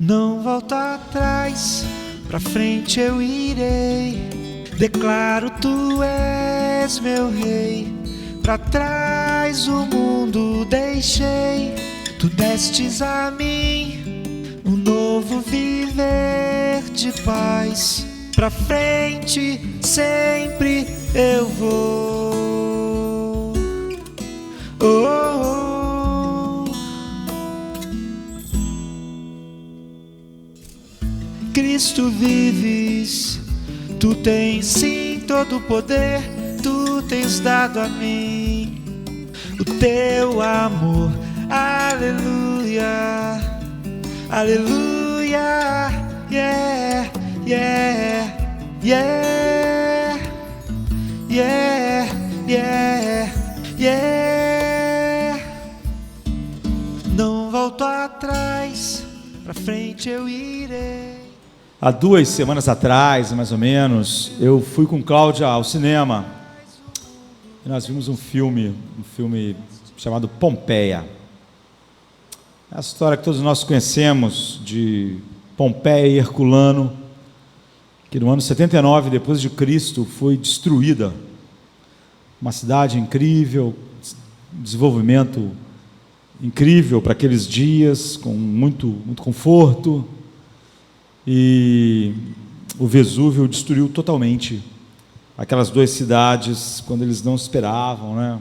Não volto atrás, pra frente eu irei. Declaro, tu és meu rei. Pra trás o mundo deixei. Tu destes a mim um novo viver de paz. Pra frente sempre eu vou. Oh, oh, oh. Cristo vives, tu tens sim todo o poder, tu tens dado a mim o teu amor. Aleluia, aleluia, yeah, yeah, yeah, yeah, yeah, yeah. Não volto atrás, pra frente eu irei. Há 2 semanas atrás, mais ou menos, eu fui com Cláudia ao cinema e nós vimos um filme chamado Pompeia. É a história que todos nós conhecemos de Pompeia e Herculano, que no ano 79 depois de Cristo foi destruída. Uma cidade incrível, desenvolvimento incrível para aqueles dias, com muito conforto. E o Vesúvio destruiu totalmente aquelas 2 cidades quando eles não esperavam, né?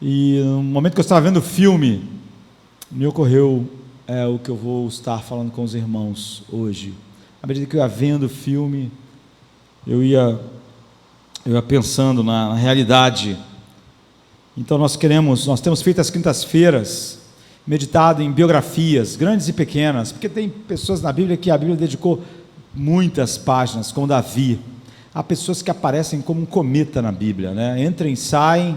E no momento que eu estava vendo o filme, me ocorreu o que eu vou estar falando com os irmãos hoje. À medida que eu ia vendo o filme, eu ia pensando na realidade. Então nós temos feito as quintas-feiras, meditado em biografias, grandes e pequenas, porque tem pessoas na Bíblia que a Bíblia dedicou muitas páginas, como Davi. Há pessoas que aparecem como um cometa na Bíblia, né? Entram e saem,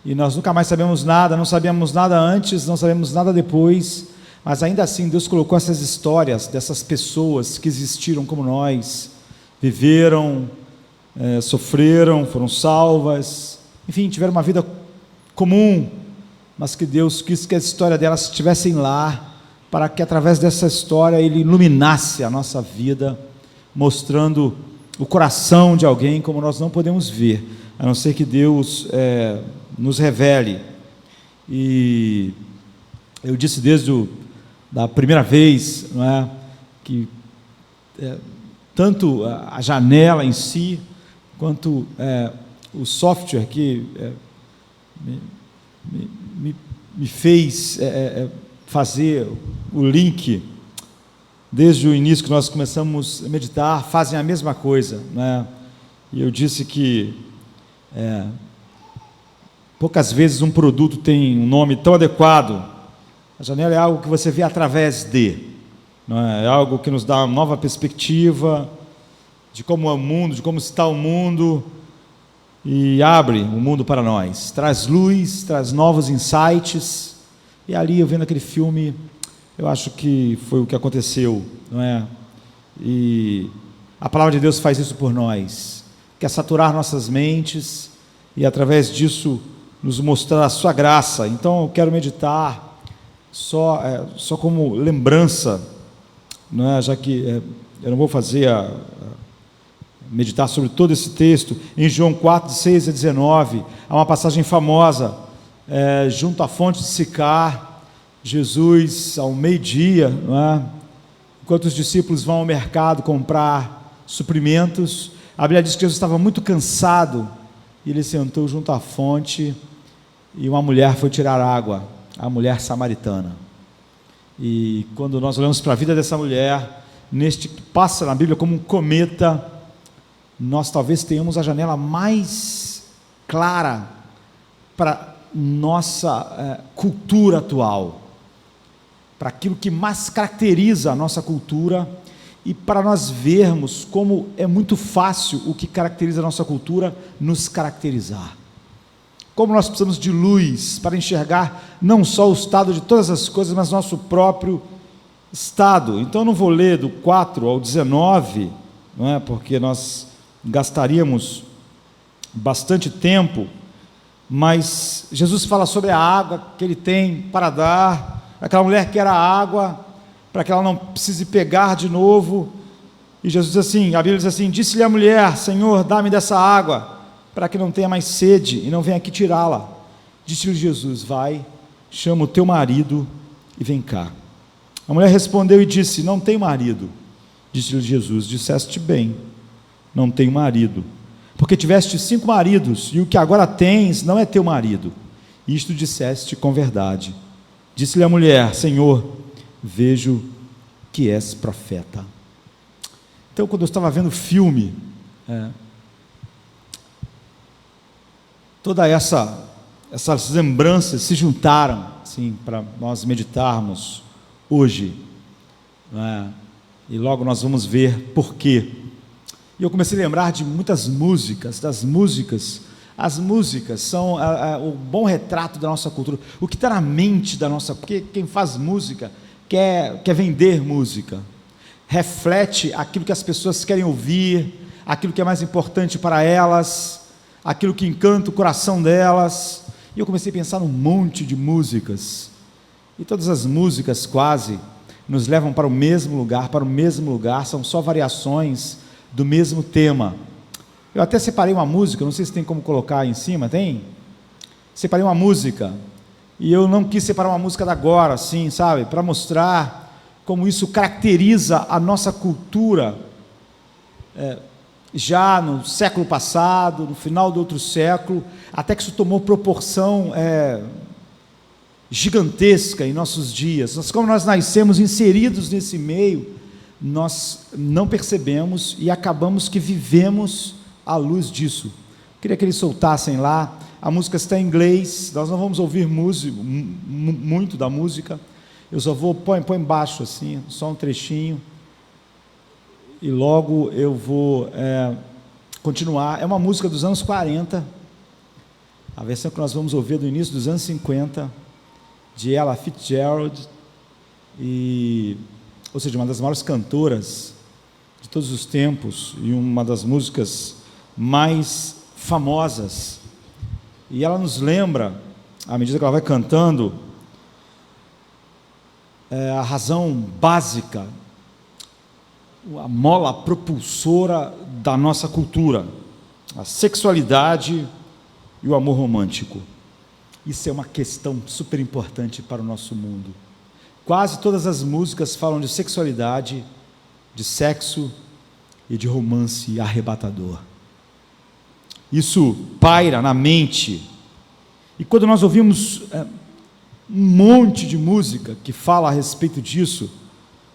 e nós nunca mais sabemos nada, não sabíamos nada antes, não sabemos nada depois, mas ainda assim Deus colocou essas histórias dessas pessoas que existiram como nós, viveram, sofreram, foram salvas, enfim, tiveram uma vida comum, mas que Deus quis que a história delas estivessem lá, para que através dessa história Ele iluminasse a nossa vida, mostrando o coração de alguém como nós não podemos ver, a não ser que Deus nos revele. E eu disse desde da primeira vez, não é, que tanto a janela em si, quanto o software que me fez fazer o link, desde o início que nós começamos a meditar, fazem a mesma coisa, né? E eu disse que poucas vezes um produto tem um nome tão adequado. A janela é algo que você vê através de, não é? É algo que nos dá uma nova perspectiva de como é o mundo, de como está o mundo, e abre o mundo para nós, traz luz, traz novos insights. E ali eu vendo aquele filme, eu acho que foi o que aconteceu, não é? E a palavra de Deus faz isso por nós, quer saturar nossas mentes e através disso nos mostrar a sua graça. Então eu quero meditar só como lembrança, não é? Já que eu não vou meditar sobre todo esse texto. Em João 4, de 6 a 19, há uma passagem famosa, junto à fonte de Sicar, Jesus, ao meio-dia, não é? Enquanto os discípulos vão ao mercado comprar suprimentos, a Bíblia diz que Jesus estava muito cansado, e ele sentou junto à fonte, e uma mulher foi tirar água, a mulher samaritana. E quando nós olhamos para a vida dessa mulher, que passa na Bíblia como um cometa, nós talvez tenhamos a janela mais clara para nossa cultura atual, para aquilo que mais caracteriza a nossa cultura, e para nós vermos como é muito fácil o que caracteriza a nossa cultura nos caracterizar. Como nós precisamos de luz para enxergar não só o estado de todas as coisas, mas nosso próprio estado. Então eu não vou ler do 4 ao 19, não é? Porque nós gastaríamos bastante tempo, mas Jesus fala sobre a água que Ele tem para dar. Aquela mulher que era água, para que ela não precise pegar de novo. E Jesus diz assim, a Bíblia diz assim, disse-lhe a mulher, Senhor, dá-me dessa água, para que não tenha mais sede, e não venha aqui tirá-la. Disse-lhe Jesus, vai, chama o teu marido e vem cá. A mulher respondeu e disse, não tenho marido. Disse-lhe Jesus, disseste bem, não tenho marido, porque tiveste 5 maridos, e o que agora tens não é teu marido. Isto disseste com verdade. Disse-lhe a mulher, Senhor, vejo que és profeta. Então, quando eu estava vendo o filme, todas essas lembranças se juntaram, assim, para nós meditarmos hoje, e logo nós vamos ver por quê. E eu comecei a lembrar de muitas músicas, as músicas são o bom retrato da nossa cultura, o que está na mente da nossa, porque quem faz música quer vender música, reflete aquilo que as pessoas querem ouvir, aquilo que é mais importante para elas, aquilo que encanta o coração delas. E eu comecei a pensar num monte de músicas, e todas as músicas quase nos levam para o mesmo lugar, são só variações do mesmo tema. Eu até separei uma música, não sei se tem como colocar aí em cima, tem? Separei uma música, e eu não quis separar uma música da agora, assim, sabe, para mostrar como isso caracteriza a nossa cultura, já no século passado, no final do outro século, até que isso tomou proporção gigantesca em nossos dias. Como nós nascemos inseridos nesse meio, nós não percebemos e acabamos que vivemos à luz disso. Queria que eles soltassem lá, a música está em inglês, nós não vamos ouvir muito da música, eu só vou, põe embaixo assim, só um trechinho, e logo eu vou continuar. É uma música dos anos 40, a versão que nós vamos ouvir do início dos anos 50, de Ella Fitzgerald, ou seja, uma das maiores cantoras de todos os tempos, e uma das músicas mais famosas, e ela nos lembra, à medida que ela vai cantando, a razão básica, a mola propulsora da nossa cultura, a sexualidade e o amor romântico. Isso é uma questão super importante para o nosso mundo. Quase todas as músicas falam de sexualidade, de sexo e de romance arrebatador. Isso paira na mente. E quando nós ouvimos um monte de música que fala a respeito disso,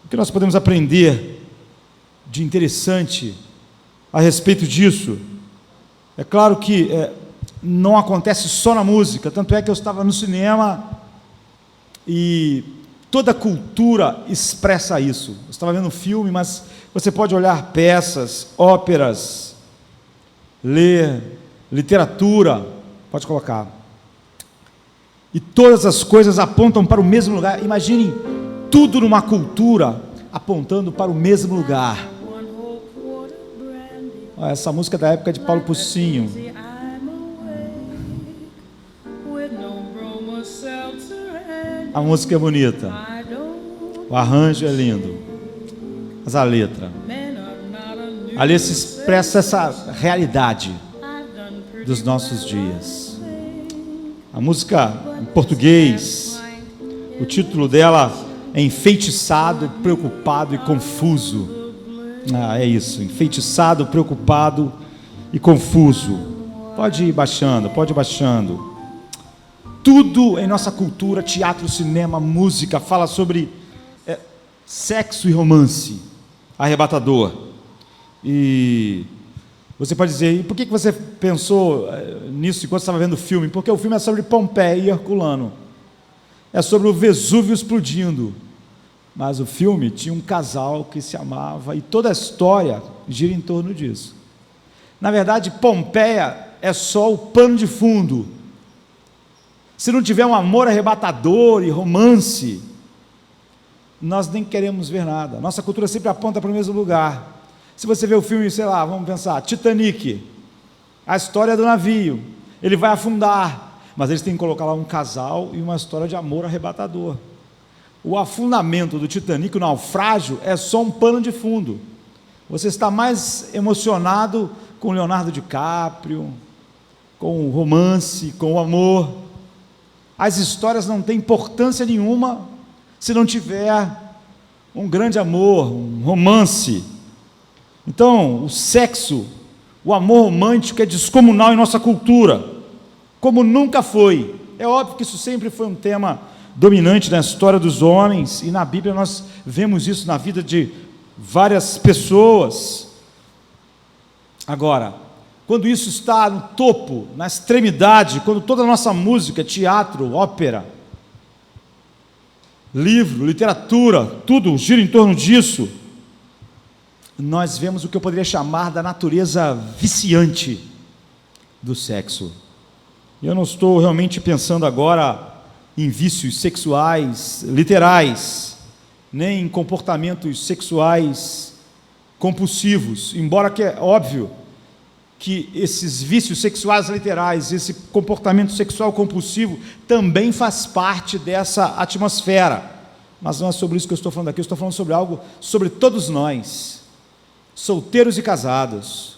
o que nós podemos aprender de interessante a respeito disso? É claro que não acontece só na música, tanto é que eu estava no cinema e toda a cultura expressa isso. Eu estava vendo um filme, mas você pode olhar peças, óperas, ler literatura, pode colocar, e todas as coisas apontam para o mesmo lugar. Imaginem tudo numa cultura apontando para o mesmo lugar. Essa música é da época de Paulo Pucinho. A música é bonita, o arranjo é lindo, mas a letra ali se expressa essa realidade dos nossos dias. A música em português, o título dela é Enfeitiçado, Preocupado e Confuso. É isso, enfeitiçado, preocupado e confuso. Pode ir baixando, pode ir baixando. Tudo em nossa cultura, teatro, cinema, música, fala sobre sexo e romance arrebatador. E você pode dizer, e por que você pensou nisso enquanto estava vendo o filme? Porque o filme é sobre Pompeia e Herculano. É sobre o Vesúvio explodindo. Mas o filme tinha um casal que se amava, e toda a história gira em torno disso. Na verdade, Pompeia é só o pano de fundo. Se não tiver um amor arrebatador e romance, nós nem queremos ver nada. Nossa cultura sempre aponta para o mesmo lugar. Se você vê o filme, sei lá, vamos pensar, Titanic, a história do navio, ele vai afundar, mas eles têm que colocar lá um casal e uma história de amor arrebatador. o afundamento do Titanic, o naufrágio, é só um pano de fundo. Você está mais emocionado com Leonardo DiCaprio, com o romance, com o amor. As histórias não têm importância nenhuma se não tiver um grande amor, um romance. Então, o sexo, o amor romântico é descomunal em nossa cultura, como nunca foi. É óbvio que isso sempre foi um tema dominante na história dos homens, e na Bíblia nós vemos isso na vida de várias pessoas. Agora, quando isso está no topo, na extremidade, quando toda a nossa música, teatro, ópera, livro, literatura, tudo gira em torno disso, nós vemos o que eu poderia chamar da natureza viciante do sexo. Eu não estou realmente pensando agora em vícios sexuais literais, nem em comportamentos sexuais compulsivos, embora que é óbvio que esses vícios sexuais literais, esse comportamento sexual compulsivo também faz parte dessa atmosfera, mas não é sobre isso que eu estou falando aqui. Eu estou falando sobre algo, sobre todos nós, solteiros e casados,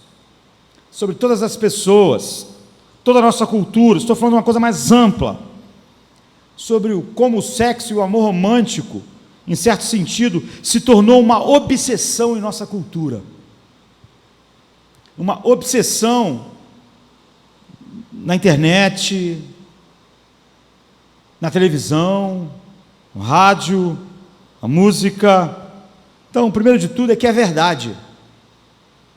sobre todas as pessoas, toda a nossa cultura. Estou falando de uma coisa mais ampla, sobre como o sexo e o amor romântico, em certo sentido, se tornou uma obsessão em nossa cultura. Uma obsessão na internet, na televisão, no rádio, na música. Então, o primeiro de tudo é que é verdade.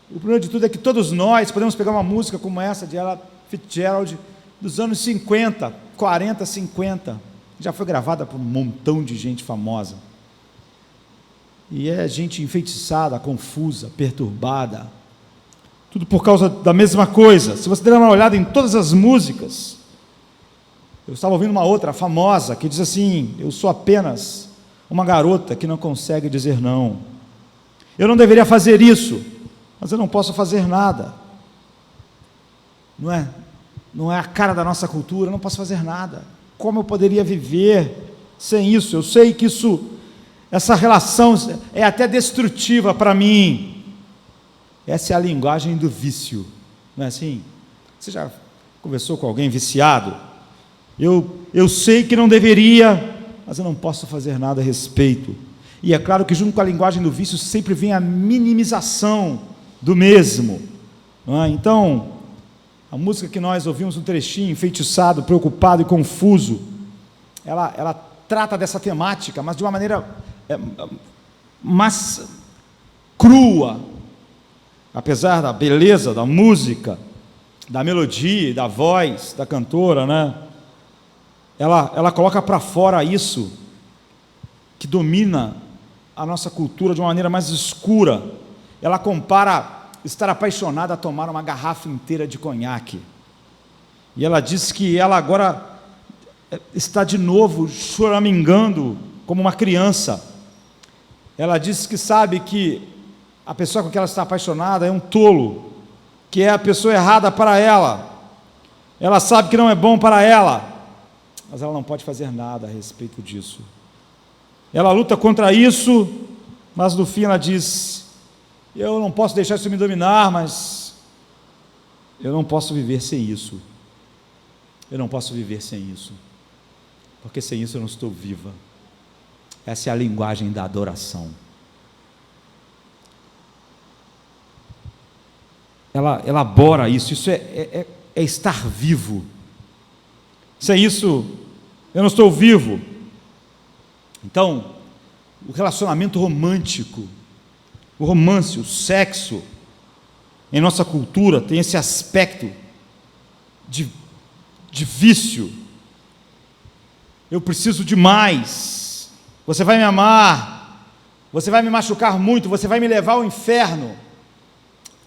O primeiro de tudo é que todos nós podemos pegar uma música como essa de Ella Fitzgerald, dos anos 50, 40, 50, já foi gravada por um montão de gente famosa. E é gente enfeitiçada, confusa, perturbada, tudo por causa da mesma coisa. Se você der uma olhada em todas as músicas, eu estava ouvindo uma outra famosa que diz assim: eu sou apenas uma garota que não consegue dizer não. Eu não deveria fazer isso, mas eu não posso fazer nada. Não é a cara da nossa cultura, eu não posso fazer nada. Como eu poderia viver sem isso? Eu sei que essa relação é até destrutiva para mim. Essa é a linguagem do vício, não é assim? Você já conversou com alguém viciado? Eu sei que não deveria, mas eu não posso fazer nada a respeito. E é claro que junto com a linguagem do vício sempre vem a minimização do mesmo, não é? Então, a música que nós ouvimos um trechinho, enfeitiçado, preocupado e confuso, ela trata dessa temática, mas de uma maneira mais crua. Apesar da beleza da música, da melodia e da voz da cantora, né? Ela coloca para fora isso que domina a nossa cultura de uma maneira mais escura. Ela compara estar apaixonada a tomar uma garrafa inteira de conhaque. E ela diz que ela agora está de novo choramingando como uma criança. Ela diz que sabe que a pessoa com quem ela está apaixonada é um tolo, que é a pessoa errada para ela. Ela sabe que não é bom para ela, mas ela não pode fazer nada a respeito disso. Ela luta contra isso, mas no fim ela diz: eu não posso deixar isso me dominar, mas eu não posso viver sem isso. Eu não posso viver sem isso, porque sem isso eu não estou viva. Essa é a linguagem da adoração. Ela elabora isso. Isso é estar vivo. Sem isso, eu não estou vivo. Então, o relacionamento romântico, o romance, o sexo, em nossa cultura tem esse aspecto de vício. Eu preciso de mais. Você vai me amar, você vai me machucar muito, você vai me levar ao inferno,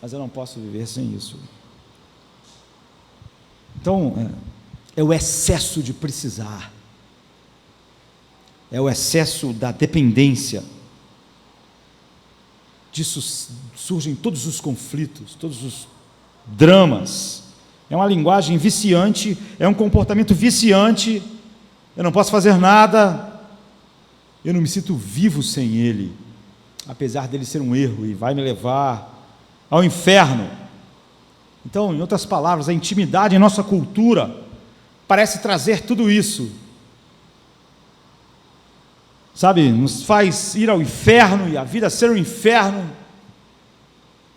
mas eu não posso viver sem isso. Então, é o excesso de precisar, é o excesso da dependência. Disso surgem todos os conflitos, todos os dramas. É uma linguagem viciante, é um comportamento viciante. Eu não posso fazer nada, eu não me sinto vivo sem ele, apesar dele ser um erro e vai me levar ao inferno. Então, em outras palavras, a intimidade em nossa cultura parece trazer tudo isso, sabe, nos faz ir ao inferno e a vida ser um inferno,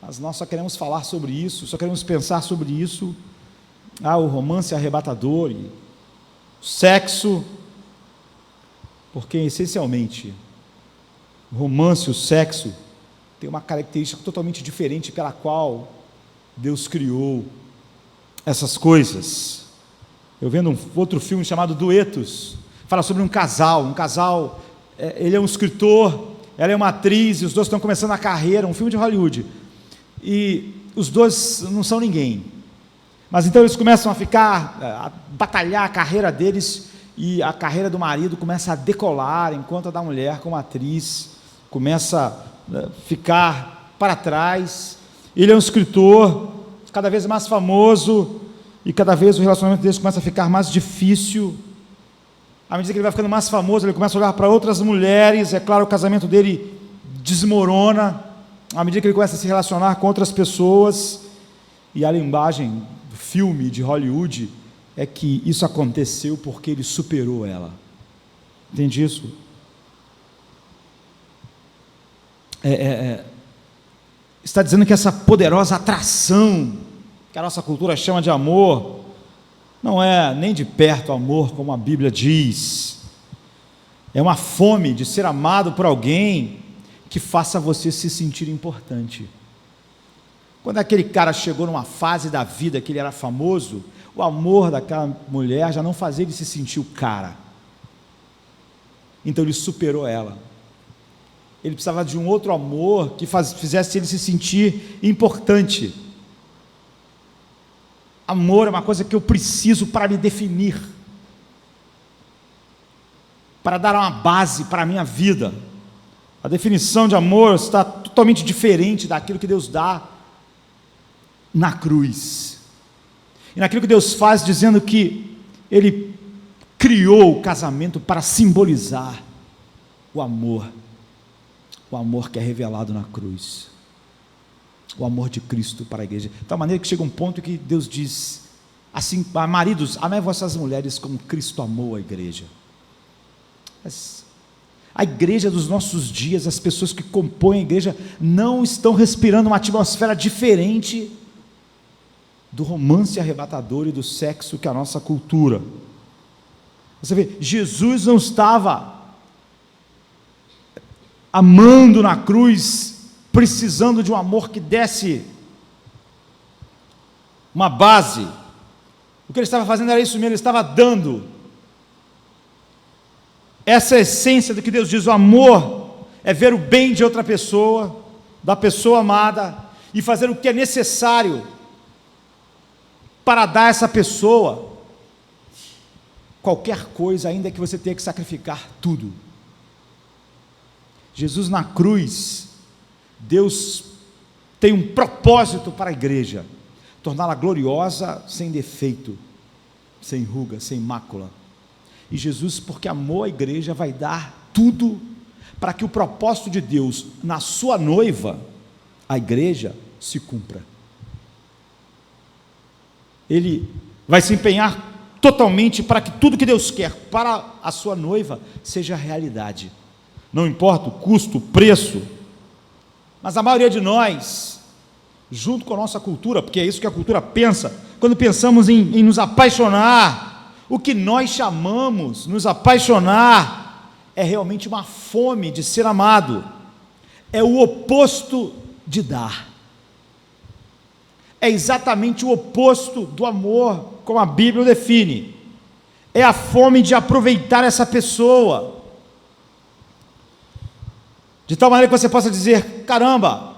mas nós só queremos falar sobre isso, só queremos pensar sobre isso. O romance arrebatador e o sexo, porque essencialmente o romance e o sexo tem uma característica totalmente diferente pela qual Deus criou essas coisas. Eu vendo um outro filme chamado Duetos, fala sobre um casal, ele é um escritor, ela é uma atriz, e os dois estão começando a carreira, um filme de Hollywood, e os dois não são ninguém, mas então eles começam a batalhar a carreira deles, e a carreira do marido começa a decolar, enquanto a da mulher, como atriz, começa a ficar para trás. Ele é um escritor cada vez mais famoso, e cada vez o relacionamento deles começa a ficar mais difícil. À medida que ele vai ficando mais famoso, ele começa a olhar para outras mulheres, é claro, o casamento dele desmorona, à medida que ele começa a se relacionar com outras pessoas, e a linguagem do filme de Hollywood é que isso aconteceu porque ele superou ela. Entende isso? Está dizendo que essa poderosa atração, que a nossa cultura chama de amor, não é nem de perto amor, como a Bíblia diz. É uma fome de ser amado por alguém que faça você se sentir importante. Quando aquele cara chegou numa fase da vida que ele era famoso, o amor daquela mulher já não fazia ele se sentir o cara. Então ele superou ela. Ele precisava de um outro amor que fizesse ele se sentir importante. Amor é uma coisa que eu preciso para me definir, para dar uma base para a minha vida. A definição de amor está totalmente diferente daquilo que Deus dá na cruz, e naquilo que Deus faz, dizendo que Ele criou o casamento para simbolizar o amor que é revelado na cruz, o amor de Cristo para a igreja, de tal maneira que chega um ponto que Deus diz assim: maridos, amai vossas mulheres como Cristo amou a igreja. A igreja dos nossos dias, as pessoas que compõem a igreja, não estão respirando uma atmosfera diferente do romance arrebatador e do sexo que é a nossa cultura. Você vê, Jesus não estava amando na cruz, precisando de um amor que desse uma base. O que ele estava fazendo era isso mesmo, ele estava dando essa essência do que Deus diz: o amor é ver o bem de outra pessoa, da pessoa amada, e fazer o que é necessário para dar a essa pessoa qualquer coisa, ainda que você tenha que sacrificar tudo. Jesus na cruz, Deus tem um propósito para a igreja: torná-la gloriosa, sem defeito, sem ruga, sem mácula. E Jesus, porque amou a igreja, vai dar tudo para que o propósito de Deus na sua noiva, a igreja, se cumpra. Ele vai se empenhar totalmente para que tudo que Deus quer para a sua noiva seja realidade. Não importa o custo, o preço, mas a maioria de nós, junto com a nossa cultura, porque é isso que a cultura pensa, quando pensamos em nos apaixonar, o que nós chamamos nos apaixonar é realmente uma fome de ser amado, é o oposto de dar, é exatamente o oposto do amor, como a Bíblia o define, é a fome de aproveitar essa pessoa, de tal maneira que você possa dizer: caramba,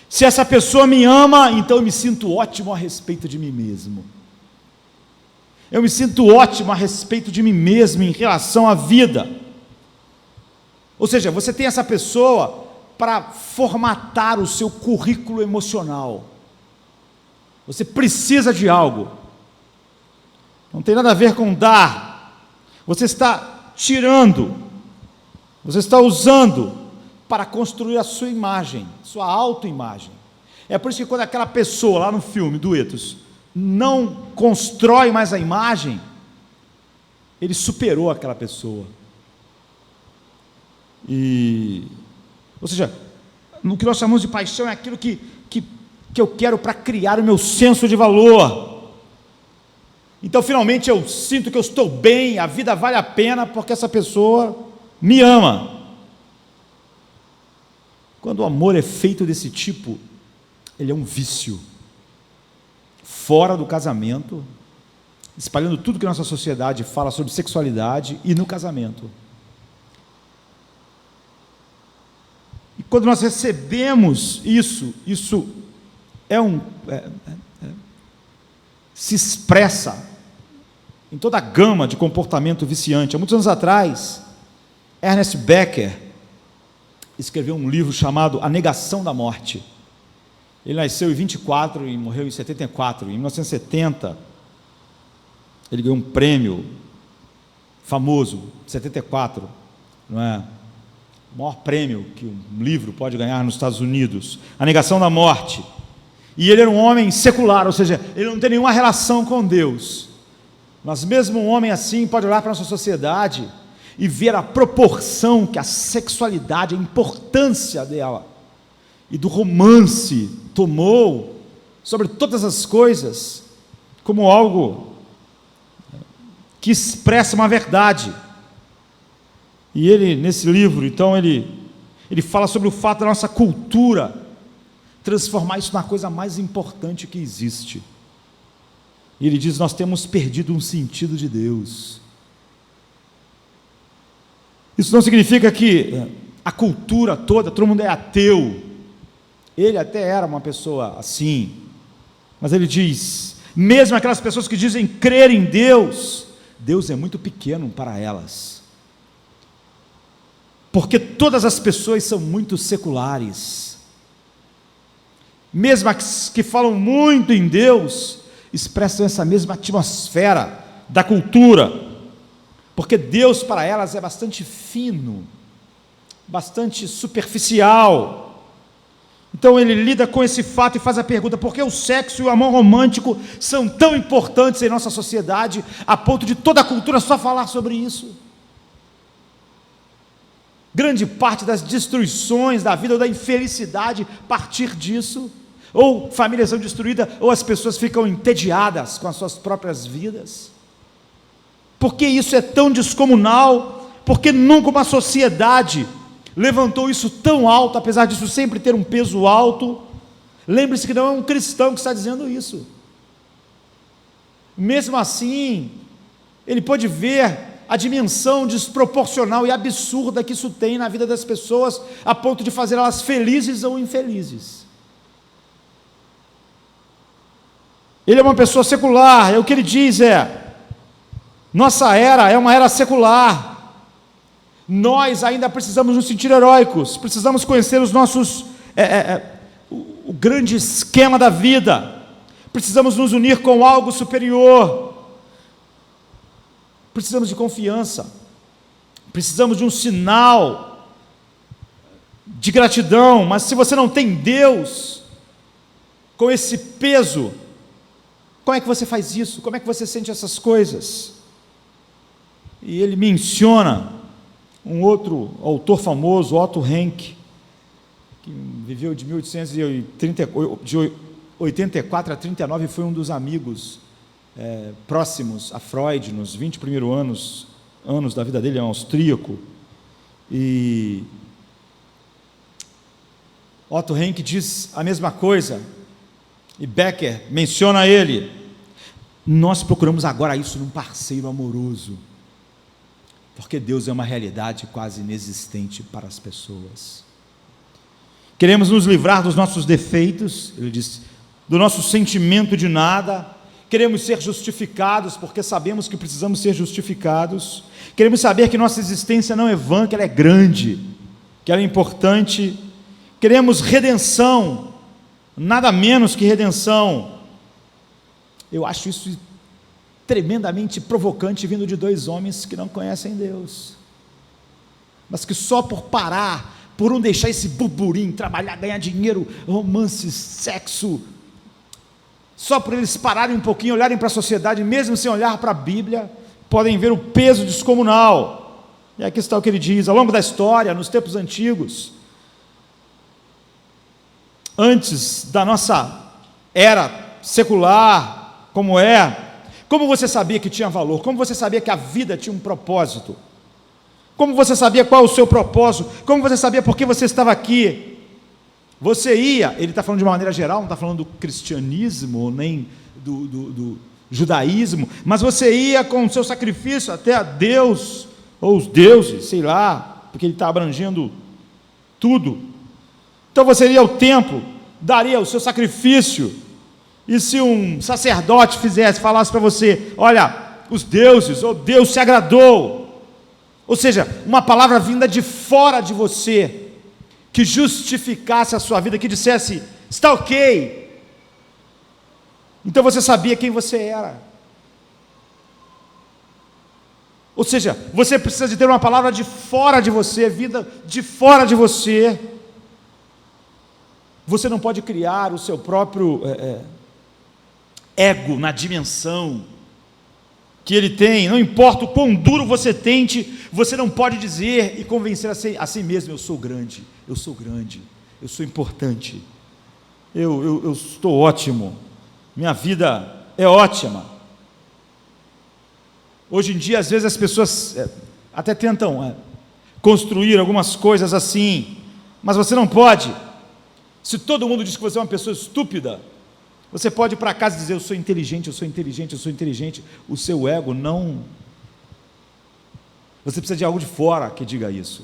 se essa pessoa me ama, então eu me sinto ótimo a respeito de mim mesmo, eu me sinto ótimo a respeito de mim mesmo em relação à vida. Ou seja, você tem essa pessoa para formatar o seu currículo emocional, você precisa de algo, não tem nada a ver com dar, você está tirando, você está usando para construir a sua imagem, sua autoimagem. É por isso que quando aquela pessoa lá no filme do Ethos não constrói mais a imagem, ele superou aquela pessoa. Ou seja, no que nós chamamos de paixão é aquilo que eu quero para criar o meu senso de valor. Então finalmente eu sinto que eu estou bem, a vida vale a pena porque essa pessoa me ama. Quando o amor é feito desse tipo, ele é um vício, fora do casamento, espalhando tudo que a nossa sociedade fala sobre sexualidade e no casamento. E quando nós recebemos isso se expressa em toda a gama de comportamento viciante. Há muitos anos atrás, Ernest Becker escreveu um livro chamado A Negação da Morte. Ele nasceu em 24 e morreu em 74. Em 1970, ele ganhou um prêmio famoso, 74, não é? O maior prêmio que um livro pode ganhar nos Estados Unidos, A Negação da Morte. E ele era um homem secular, ou seja, ele não tem nenhuma relação com Deus. Mas mesmo um homem assim pode olhar para a nossa sociedade e ver a proporção que a sexualidade, a importância dela e do romance tomou sobre todas as coisas como algo que expressa uma verdade. E ele, nesse livro, então, ele fala sobre o fato da nossa cultura transformar isso na coisa mais importante que existe. E ele diz: nós temos perdido um sentido de Deus. Isso não significa que a cultura toda, todo mundo é ateu. Ele até era uma pessoa assim, mas ele diz, mesmo aquelas pessoas que dizem crer em Deus, Deus é muito pequeno para elas, porque todas as pessoas são muito seculares. Mesmo as que falam muito em Deus, expressam essa mesma atmosfera da cultura, porque Deus para elas é bastante fino, bastante superficial. Então ele lida com esse fato e faz a pergunta: por que o sexo e o amor romântico são tão importantes em nossa sociedade, a ponto de toda a cultura só falar sobre isso? Grande parte das destruições da vida ou da infelicidade partir disso, ou famílias são destruídas, ou as pessoas ficam entediadas com as suas próprias vidas. Por que isso é tão descomunal? Porque nunca uma sociedade levantou isso tão alto, apesar disso sempre ter um peso alto. Lembre-se que não é um cristão que está dizendo isso. Mesmo assim, ele pode ver a dimensão desproporcional e absurda que isso tem na vida das pessoas, a ponto de fazer elas felizes ou infelizes. Ele é uma pessoa secular, o que ele diz nossa era é uma era secular. Nós ainda precisamos nos sentir heróicos, precisamos conhecer os nossos, o grande esquema da vida, precisamos nos unir com algo superior, precisamos de confiança, precisamos de um sinal de gratidão. Mas se você não tem Deus com esse peso, como é que você faz isso? Como é que você sente essas coisas? E ele menciona um outro autor famoso, Otto Rank, que viveu de 1884 a 39 e foi um dos amigos próximos a Freud nos 20 primeiros anos da vida dele. É um austríaco. E Otto Rank diz a mesma coisa, e Becker menciona ele: nós procuramos agora isso num parceiro amoroso, porque Deus é uma realidade quase inexistente para as pessoas. Queremos nos livrar dos nossos defeitos, ele diz, do nosso sentimento de nada. Queremos ser justificados, porque sabemos que precisamos ser justificados. Queremos saber que nossa existência não é vã, que ela é grande, que ela é importante. Queremos redenção, nada menos que redenção. Eu acho isso tremendamente provocante, vindo de dois homens que não conhecem Deus. mas que só por parar, por não deixar esse burburinho, trabalhar, ganhar dinheiro, romance, sexo, só por eles pararem um pouquinho, olharem para a sociedade, mesmo sem olhar para a Bíblia, podem ver o peso descomunal. E aqui está o que ele diz: ao longo da história, nos tempos antigos, antes da nossa era secular, como você sabia que tinha valor? Como você sabia que a vida tinha um propósito? Como você sabia qual é o seu propósito? Como você sabia por que você estava aqui? Você ia, ele está falando de uma maneira geral, não está falando do cristianismo, nem do judaísmo, mas você ia com o seu sacrifício até a Deus, ou os deuses, sei lá, porque ele está abrangendo tudo. Então você iria ao templo, daria o seu sacrifício, e se um sacerdote falasse para você: olha, os deuses, ou Deus se agradou, ou seja, uma palavra vinda de fora de você, que justificasse a sua vida, que dissesse: está ok, então você sabia quem você era. Ou seja, você precisa de ter uma palavra de fora de você, vida de fora de você. Você não pode criar o seu próprio ego na dimensão que ele tem. Não importa o quão duro você tente, você não pode dizer e convencer a si mesmo: eu sou grande, eu sou importante, eu estou ótimo, minha vida é ótima. Hoje em dia, às vezes, as pessoas até tentam construir algumas coisas assim, mas você não pode. Se todo mundo diz que você é uma pessoa estúpida, você pode ir para casa e dizer: eu sou inteligente, eu sou inteligente, eu sou inteligente. O seu ego não. Você precisa de algo de fora que diga isso.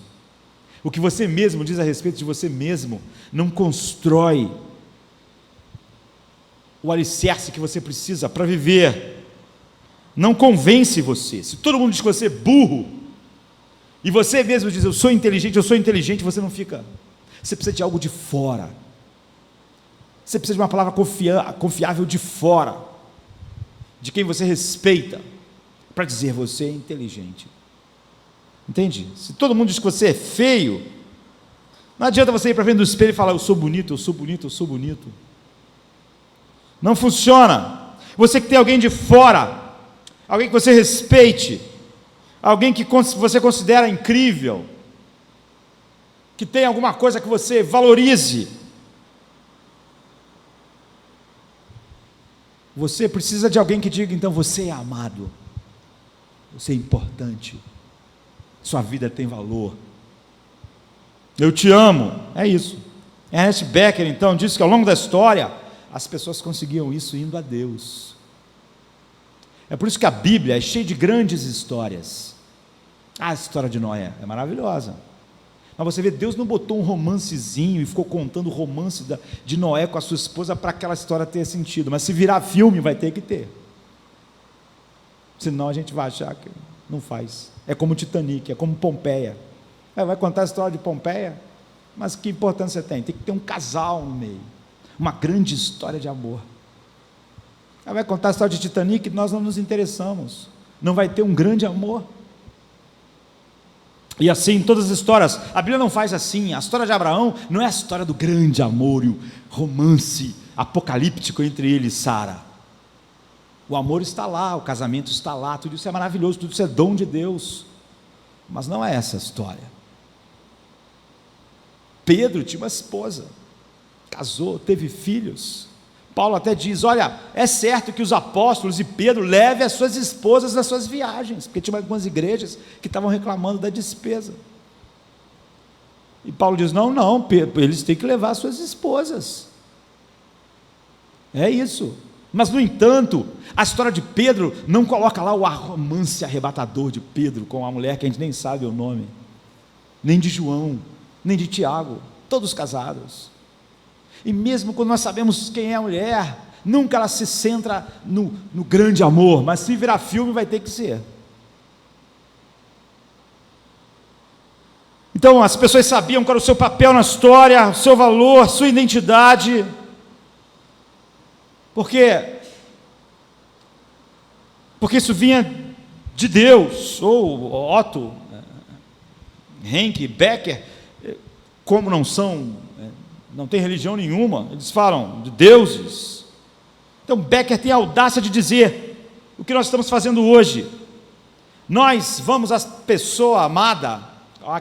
O que você mesmo diz a respeito de você mesmo não constrói o alicerce que você precisa para viver. Não convence você. Se todo mundo diz que você é burro, e você mesmo diz: eu sou inteligente, você não fica. Você precisa de algo de fora. Você precisa de uma palavra confiável de fora, de quem você respeita, para dizer: você é inteligente. Entende? Se todo mundo diz que você é feio, não adianta você ir para frente do espelho e falar: eu sou bonito, eu sou bonito, eu sou bonito. Não funciona. Você que tem alguém de fora, alguém que você respeite, alguém que você considera incrível, que tem alguma coisa que você valorize, você precisa de alguém que diga: então você é amado, você é importante, sua vida tem valor, eu te amo. É isso. Ernest Becker então disse que ao longo da história as pessoas conseguiam isso indo a Deus. É por isso que a Bíblia é cheia de grandes histórias. A história de Noé é maravilhosa, mas você vê, Deus não botou um romancezinho e ficou contando o romance de Noé com a sua esposa para aquela história ter sentido. Mas se virar filme, vai ter que ter, senão a gente vai achar que não faz. É como Titanic, é como Pompeia. Vai contar a história de Pompeia, mas que importância tem? Tem que ter um casal no meio, uma grande história de amor. Vai contar a história de Titanic, nós não nos interessamos, não vai ter um grande amor. E assim, todas as histórias, a Bíblia não faz assim. A história de Abraão não é a história do grande amor e o romance apocalíptico entre ele e Sara. O amor está lá, o casamento está lá, tudo isso é maravilhoso, tudo isso é dom de Deus, mas não é essa a história. Pedro tinha uma esposa, casou, teve filhos. Paulo até diz: olha, é certo que os apóstolos e Pedro levem as suas esposas nas suas viagens, porque tinha algumas igrejas que estavam reclamando da despesa. E Paulo diz: não, Pedro, eles têm que levar as suas esposas. É isso. Mas, no entanto, a história de Pedro não coloca lá o romance arrebatador de Pedro com a mulher que a gente nem sabe o nome, nem de João, nem de Tiago, todos casados. E mesmo quando nós sabemos quem é a mulher, nunca ela se centra no grande amor, mas se virar filme vai ter que ser. Então as pessoas sabiam qual era o seu papel na história, o seu valor, sua identidade, porque isso vinha de Deus. Ou Otto Henke, Becker, como não tem religião nenhuma, eles falam de deuses. Então Becker tem a audácia de dizer o que nós estamos fazendo hoje. Nós vamos à pessoa amada,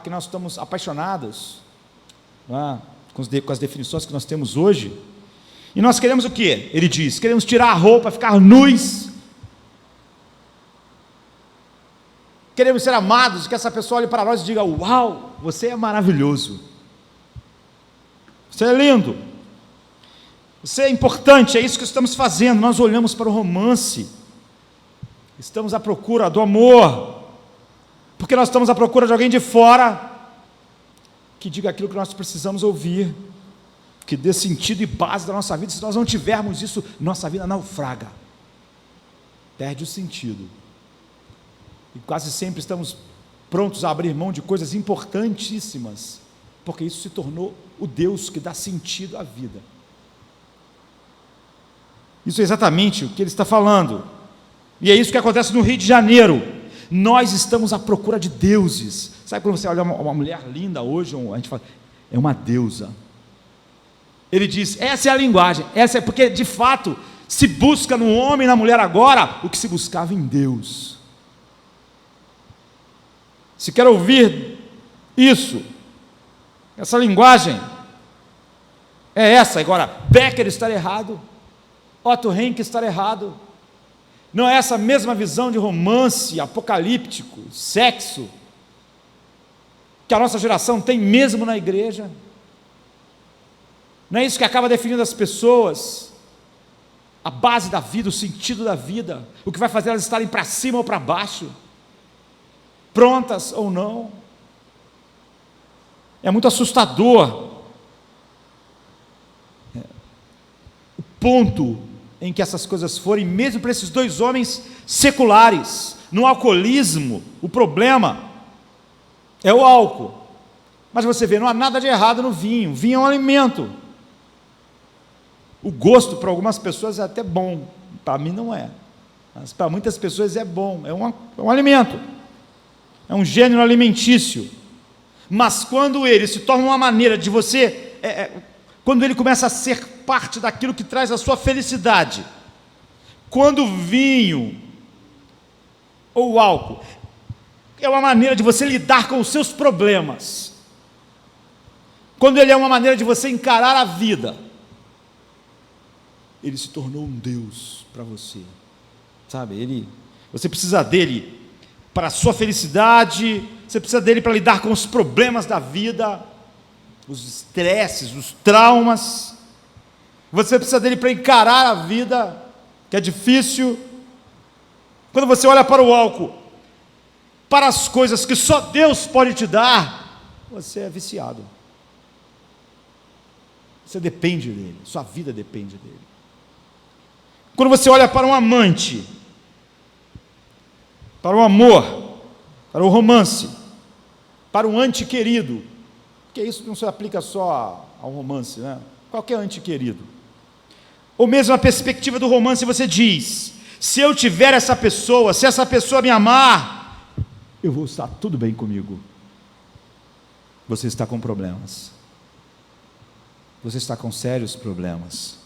que nós estamos apaixonados, com as definições que nós temos hoje, e nós queremos o quê? Ele diz, queremos tirar a roupa, ficar nus, queremos ser amados, que essa pessoa olhe para nós e diga: uau, você é maravilhoso, você é lindo, você é importante. É isso que estamos fazendo. Nós olhamos para o romance, estamos à procura do amor, porque nós estamos à procura de alguém de fora que diga aquilo que nós precisamos ouvir, que dê sentido e base da nossa vida. Se nós não tivermos isso, nossa vida naufraga, perde o sentido, e quase sempre estamos prontos a abrir mão de coisas importantíssimas, porque isso se tornou o Deus que dá sentido à vida. Isso é exatamente o que ele está falando, e é isso que acontece no Rio de Janeiro. Nós estamos à procura de deuses. Sabe quando você olha uma mulher linda hoje, a gente fala, é uma deusa. Ele diz, essa é a linguagem, essa é porque de fato se busca no homem e na mulher agora o que se buscava em Deus. Se quer ouvir isso, essa linguagem é essa. Agora, Becker está errado, Otto Henke está errado. Não é essa mesma visão de romance apocalíptico, sexo, que a nossa geração tem mesmo na igreja. Não é isso que acaba definindo as pessoas, a base da vida, o sentido da vida, o que vai fazer elas estarem para cima ou para baixo, prontas ou não. É muito assustador o ponto em que essas coisas forem, mesmo para esses dois homens seculares. No alcoolismo, o problema é o álcool, mas você vê, não há nada de errado no vinho. O vinho é um alimento. O gosto para algumas pessoas é até bom, para mim não é, mas para muitas pessoas é bom, é um alimento, é um gênero alimentício. Mas quando ele se torna uma maneira de você, quando ele começa a ser parte daquilo que traz a sua felicidade, quando o vinho ou o álcool é uma maneira de você lidar com os seus problemas, quando ele é uma maneira de você encarar a vida, ele se tornou um Deus para você, sabe? Você precisa dele para a sua felicidade, você precisa dele para lidar com os problemas da vida, os estresses, os traumas. Você precisa dele para encarar a vida, que é difícil. Quando você olha para o álcool, para as coisas que só Deus pode te dar, você é viciado. Você depende dele, sua vida depende dele. Quando você olha para um amante, para o amor, para o romance, para um antequerido, porque isso não se aplica só ao romance, né? Qualquer antequerido. Ou mesmo a perspectiva do romance, você diz, se eu tiver essa pessoa, se essa pessoa me amar, eu vou estar tudo bem comigo. Você está com problemas. Você está com sérios problemas.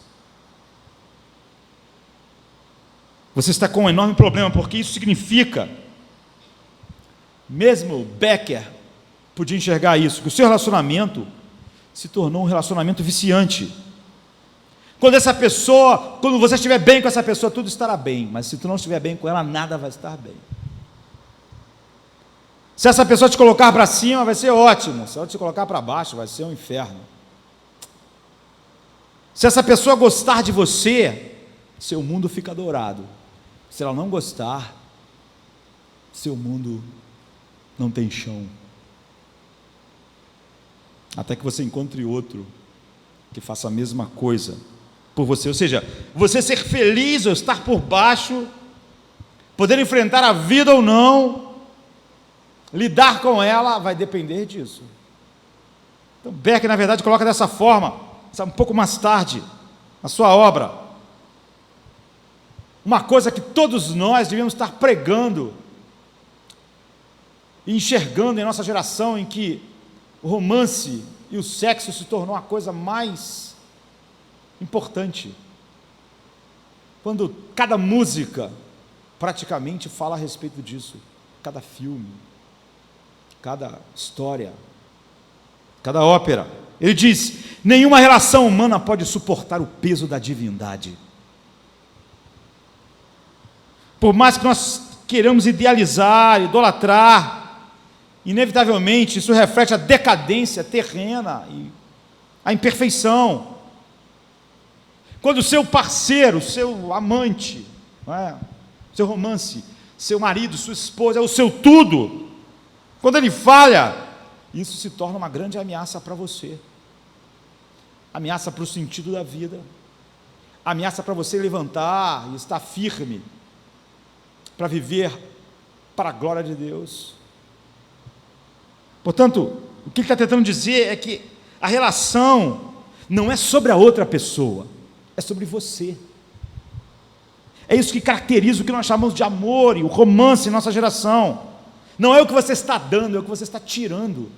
Você está com um enorme problema, porque isso significa, mesmo Becker podia enxergar isso, que o seu relacionamento se tornou um relacionamento viciante. Quando você estiver bem com essa pessoa, tudo estará bem, mas se tu não estiver bem com ela, nada vai estar bem. Se essa pessoa te colocar para cima, vai ser ótimo. Se ela te colocar para baixo, vai ser um inferno. Se essa pessoa gostar de você, seu mundo fica dourado. Se ela não gostar, seu mundo não tem chão. Até que você encontre outro que faça a mesma coisa por você. Ou seja, você ser feliz ou estar por baixo, poder enfrentar a vida ou não, lidar com ela, vai depender disso. Então Becker, na verdade, coloca dessa forma, um pouco mais tarde, na sua obra, uma coisa que todos nós devíamos estar pregando e enxergando em nossa geração em que o romance e o sexo se tornou a coisa mais importante, quando cada música praticamente fala a respeito disso, cada filme, cada história, cada ópera. Ele diz: nenhuma relação humana pode suportar o peso da divindade. Por mais que nós queiramos idealizar, idolatrar, inevitavelmente isso reflete a decadência terrena e a imperfeição. Quando o seu parceiro, seu amante, não é? Seu romance, seu marido, sua esposa, é o seu tudo, quando ele falha, isso se torna uma grande ameaça para você, ameaça para o sentido da vida, ameaça para você levantar e estar firme, para viver para a glória de Deus. Portanto, o que ele está tentando dizer é que a relação não é sobre a outra pessoa, é sobre você. É isso que caracteriza o que nós chamamos de amor e o romance em nossa geração. Não é o que você está dando, é o que você está tirando.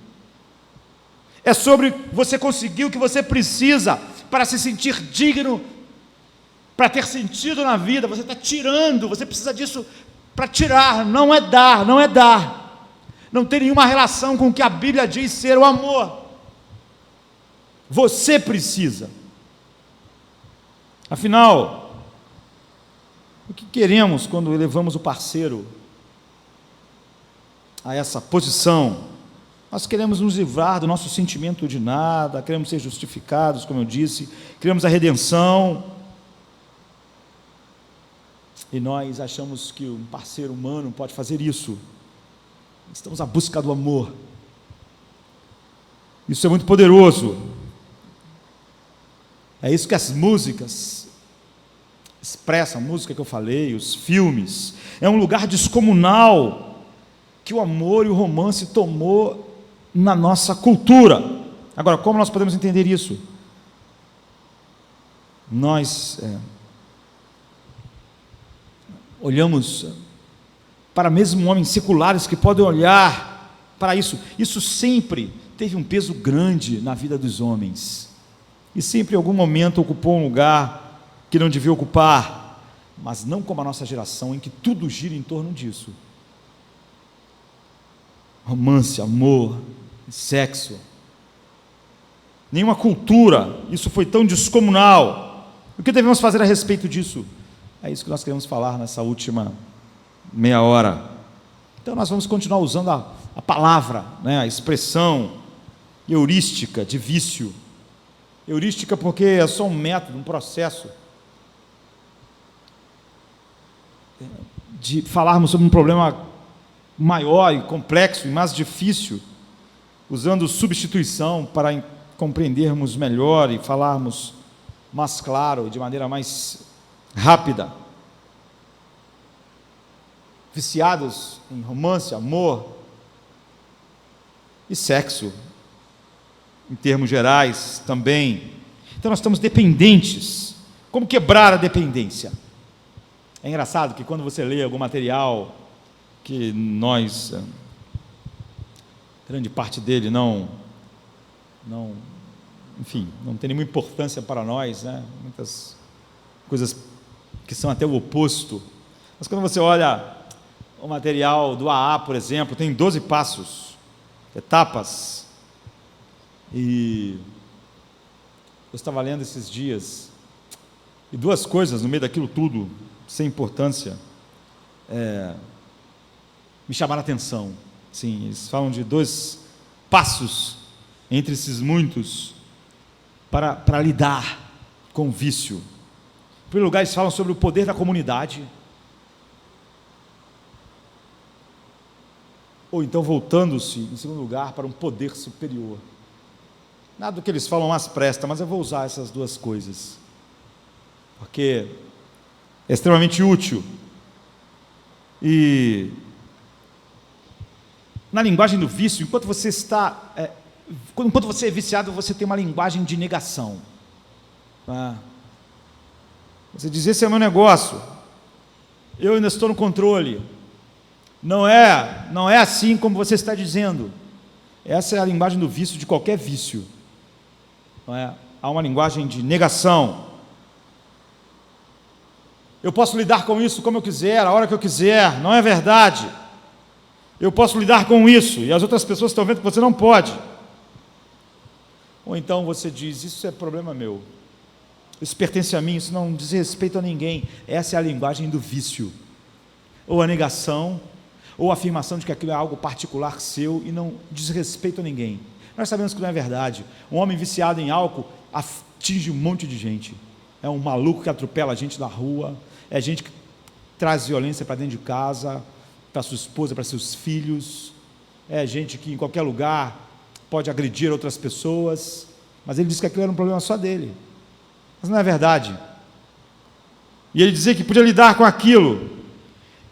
É sobre você conseguir o que você precisa para se sentir digno, para ter sentido na vida. Você está tirando, você precisa disso para tirar, não é dar, não é dar. Não tem nenhuma relação com o que a Bíblia diz ser o amor. Você precisa. Afinal, o que queremos quando elevamos o parceiro a essa posição? Nós queremos nos livrar do nosso sentimento de nada, queremos ser justificados, como eu disse, queremos a redenção, e nós achamos que um parceiro humano pode fazer isso. Estamos à busca do amor. Isso é muito poderoso. É isso que as músicas expressam, a música que eu falei, os filmes. É um lugar descomunal que o amor e o romance tomou na nossa cultura. Agora, como nós podemos entender isso? Nós olhamos para mesmo homens seculares que podem olhar para isso. Isso sempre teve um peso grande na vida dos homens, e sempre em algum momento ocupou um lugar que não devia ocupar, mas não como a nossa geração, em que tudo gira em torno disso. Romance, amor, sexo. Nenhuma cultura isso foi tão descomunal. O que devemos fazer a respeito disso? É isso que nós queremos falar nessa última meia hora. Então nós vamos continuar usando a palavra, né, a expressão heurística de vício. Heurística porque é só um método, um processo de falarmos sobre um problema maior e complexo e mais difícil, usando substituição para compreendermos melhor e falarmos mais claro, de maneira mais rápida. Viciados em romance, amor e sexo, em termos gerais também. Então nós estamos dependentes. Como quebrar a dependência? É engraçado que quando você lê algum material que nós, grande parte dele enfim, não tem nenhuma importância para nós, né? Muitas coisas que são até o oposto. Mas quando você olha o material do AA, por exemplo, tem 12 passos, etapas, e eu estava lendo esses dias, e duas coisas no meio daquilo tudo, sem importância, me chamaram a atenção. Sim, eles falam de 2 passos entre esses muitos para lidar com o vício. Em primeiro lugar, eles falam sobre o poder da comunidade. Ou então, voltando-se, em segundo lugar, para um poder superior. Nada do que eles falam mais presta, mas eu vou usar essas 2 coisas, porque é extremamente útil. E na linguagem do vício, enquanto você é viciado, você tem uma linguagem de negação. Você diz: esse é o meu negócio, eu ainda estou no controle, Não é assim como você está dizendo. Essa é a linguagem do vício, de qualquer vício. Não é? Há uma linguagem de negação. Eu posso lidar com isso como eu quiser, a hora que eu quiser. Não é verdade. Eu posso lidar com isso, e as outras pessoas estão vendo que você não pode. Ou então você diz, isso é problema meu. Isso pertence a mim, isso não diz respeito a ninguém. Essa é a linguagem do vício. Ou a negação, ou a afirmação de que aquilo é algo particular seu e não diz respeito a ninguém. Nós sabemos que não é verdade. Um homem viciado em álcool atinge um monte de gente. É um maluco que atropela a gente na rua, é gente que traz violência para dentro de casa, para sua esposa, para seus filhos, é gente que em qualquer lugar pode agredir outras pessoas, mas ele disse que aquilo era um problema só dele. Mas não é verdade. E ele dizia que podia lidar com aquilo.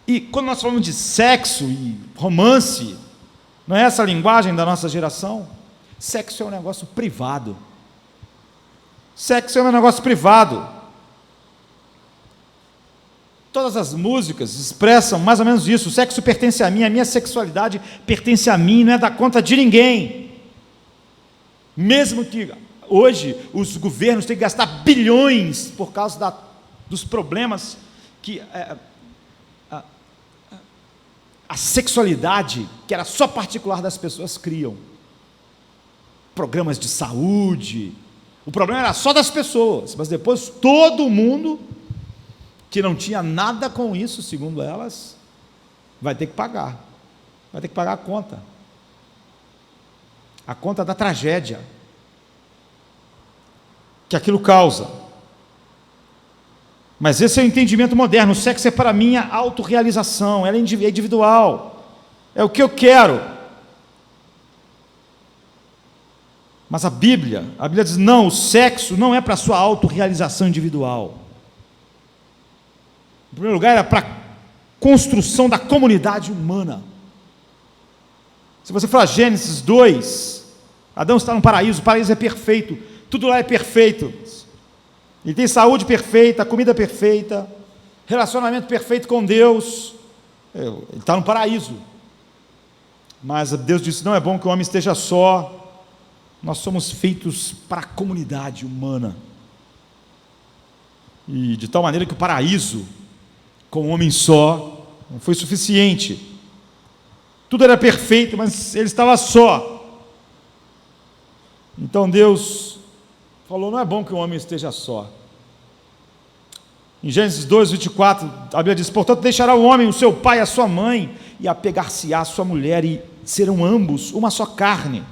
E quando nós falamos de sexo e romance, não é essa a linguagem da nossa geração? Sexo é um negócio privado. Sexo é um negócio privado. Todas as músicas expressam mais ou menos isso. O sexo pertence a mim, a minha sexualidade pertence a mim, não é da conta de ninguém. Mesmo que hoje os governos têm que gastar bilhões por causa dos problemas que a sexualidade, que era só particular das pessoas, criam. Programas de saúde. O problema era só das pessoas, mas depois todo mundo que não tinha nada com isso, segundo elas, vai ter que pagar. Vai ter que pagar a conta. A conta da tragédia que aquilo causa. Mas esse é o entendimento moderno. O sexo é para minha autorrealização, ela é individual, é o que eu quero. Mas a Bíblia diz, não, o sexo não é para a sua autorrealização individual. Em primeiro lugar, era para a construção da comunidade humana. Se você falar Gênesis 2, Adão está no paraíso, o paraíso é perfeito, tudo lá é perfeito. Ele tem saúde perfeita, comida perfeita, relacionamento perfeito com Deus. Ele está no paraíso. Mas Deus disse, não é bom que o homem esteja só. Nós somos feitos para a comunidade humana. E de tal maneira que o paraíso, com um homem só, não foi suficiente. Tudo era perfeito, mas ele estava só. Então Deus falou, não é bom que o homem esteja só. Em Gênesis 2, 24, a Bíblia diz, portanto deixará o homem o seu pai e a sua mãe, e apegar-se-á a sua mulher, e serão ambos uma só carne.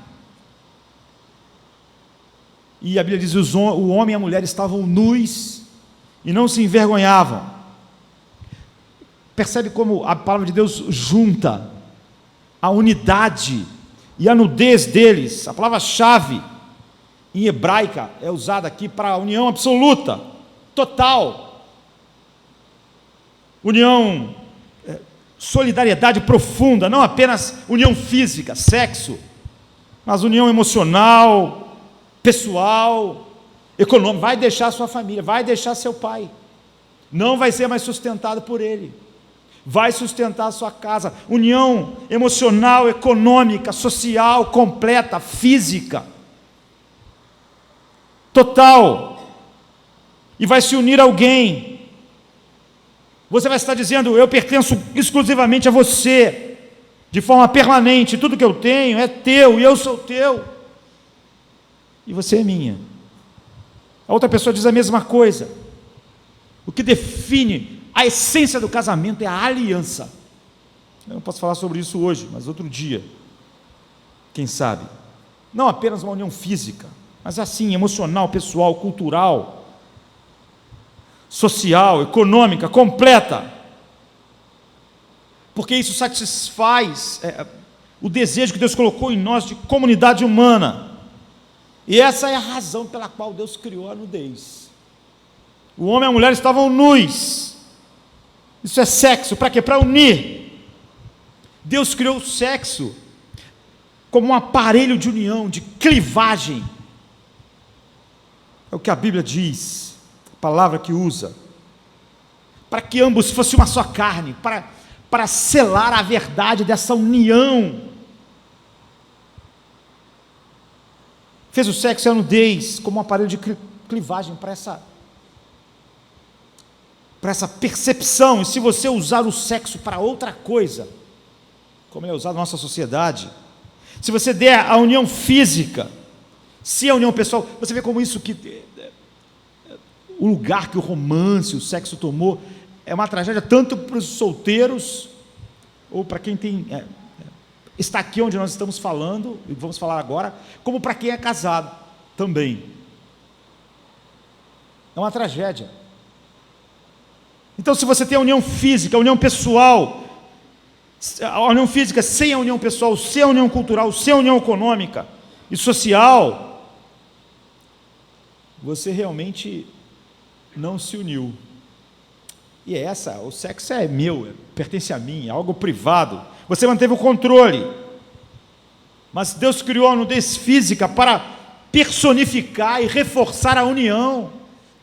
E a Bíblia diz, o homem e a mulher estavam nus, e não se envergonhavam. Percebe como a palavra de Deus junta a unidade e a nudez deles. A palavra-chave em hebraica é usada aqui para a união absoluta, total. União, solidariedade profunda, não apenas união física, sexo, mas união emocional, pessoal, econômica. Vai deixar sua família, vai deixar seu pai, não vai ser mais sustentado por ele, vai sustentar a sua casa. União emocional, econômica, social, completa, física, total. E vai se unir a alguém. Você vai estar dizendo, eu pertenço exclusivamente a você, de forma permanente, tudo que eu tenho é teu, e eu sou teu, e você é minha. A outra pessoa diz a mesma coisa. O que define a essência do casamento é a aliança. Eu não posso falar sobre isso hoje, mas outro dia, quem sabe. Não apenas uma união física, mas assim, emocional, pessoal, cultural, social, econômica, completa, porque isso satisfaz o desejo que Deus colocou em nós de comunidade humana, e essa é a razão pela qual Deus criou a nudez. O homem e a mulher estavam nus. Isso é sexo, para quê? Para unir. Deus criou o sexo como um aparelho de união, de clivagem, é o que a Bíblia diz, palavra que usa, para que ambos fossem uma só carne, para selar a verdade dessa união. Fez o sexo e a nudez como um aparelho de clivagem para essa percepção. E se você usar o sexo para outra coisa, como ele é usado na nossa sociedade, se você der a união física, se a união pessoal, você vê como isso que o lugar que o romance, o sexo tomou, é uma tragédia tanto para os solteiros, ou para quem está aqui onde nós estamos falando, e vamos falar agora, como para quem é casado também. É uma tragédia. Então, se você tem a união física, a união pessoal, a união física sem a união pessoal, sem a união cultural, sem a união econômica e social, você realmente não se uniu. E o sexo é meu, pertence a mim, é algo privado. Você manteve o controle. Mas Deus criou a nudez física para personificar e reforçar a união,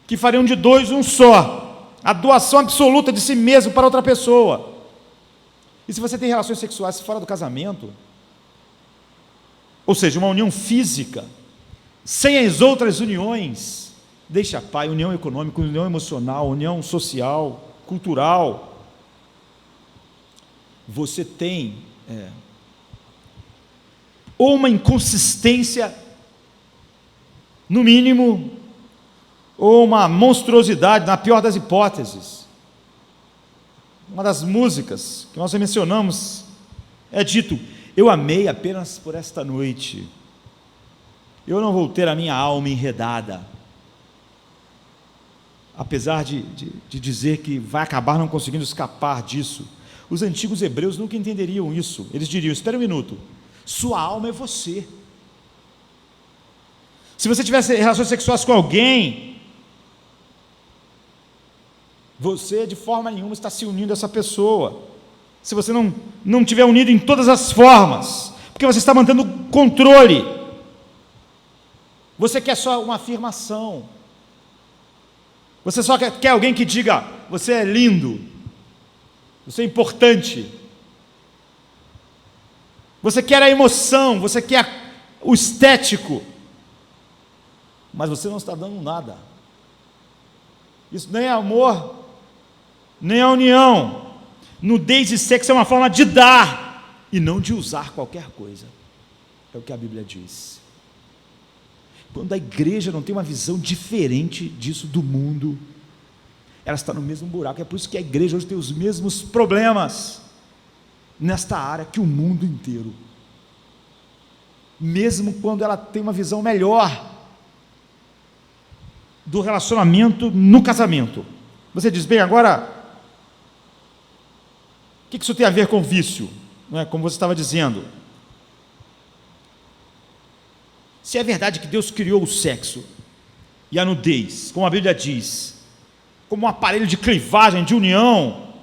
que fariam de dois um só. A doação absoluta de si mesmo para outra pessoa. E se você tem relações sexuais fora do casamento, ou seja, uma união física, sem as outras uniões, deixa pai, união econômica, união emocional, união social, cultural, você tem ou uma inconsistência, no mínimo, ou uma monstruosidade, na pior das hipóteses. Uma das músicas que nós mencionamos é dito: eu amei apenas por esta noite, eu não vou ter a minha alma enredada. Apesar de dizer que vai acabar não conseguindo escapar disso, os antigos hebreus nunca entenderiam isso. Eles diriam: espera um minuto, sua alma é você. Se você tivesse relações sexuais com alguém, você de forma nenhuma está se unindo a essa pessoa. Se você não tiver unido em todas as formas, porque você está mantendo controle. Você quer só uma afirmação. Você só quer alguém que diga: você é lindo, você é importante. Você quer a emoção, você quer o estético, mas você não está dando nada. Isso nem é amor, nem é união. Nudez e sexo é uma forma de dar e não de usar qualquer coisa. É o que a Bíblia diz. Quando a igreja não tem uma visão diferente disso do mundo, ela está no mesmo buraco. É por isso que a igreja hoje tem os mesmos problemas nesta área que o mundo inteiro. Mesmo quando ela tem uma visão melhor do relacionamento no casamento. Você diz: bem, agora, o que isso tem a ver com vício? Não é? Como você estava dizendo. Se é verdade que Deus criou o sexo e a nudez, como a Bíblia diz, como um aparelho de clivagem, de união,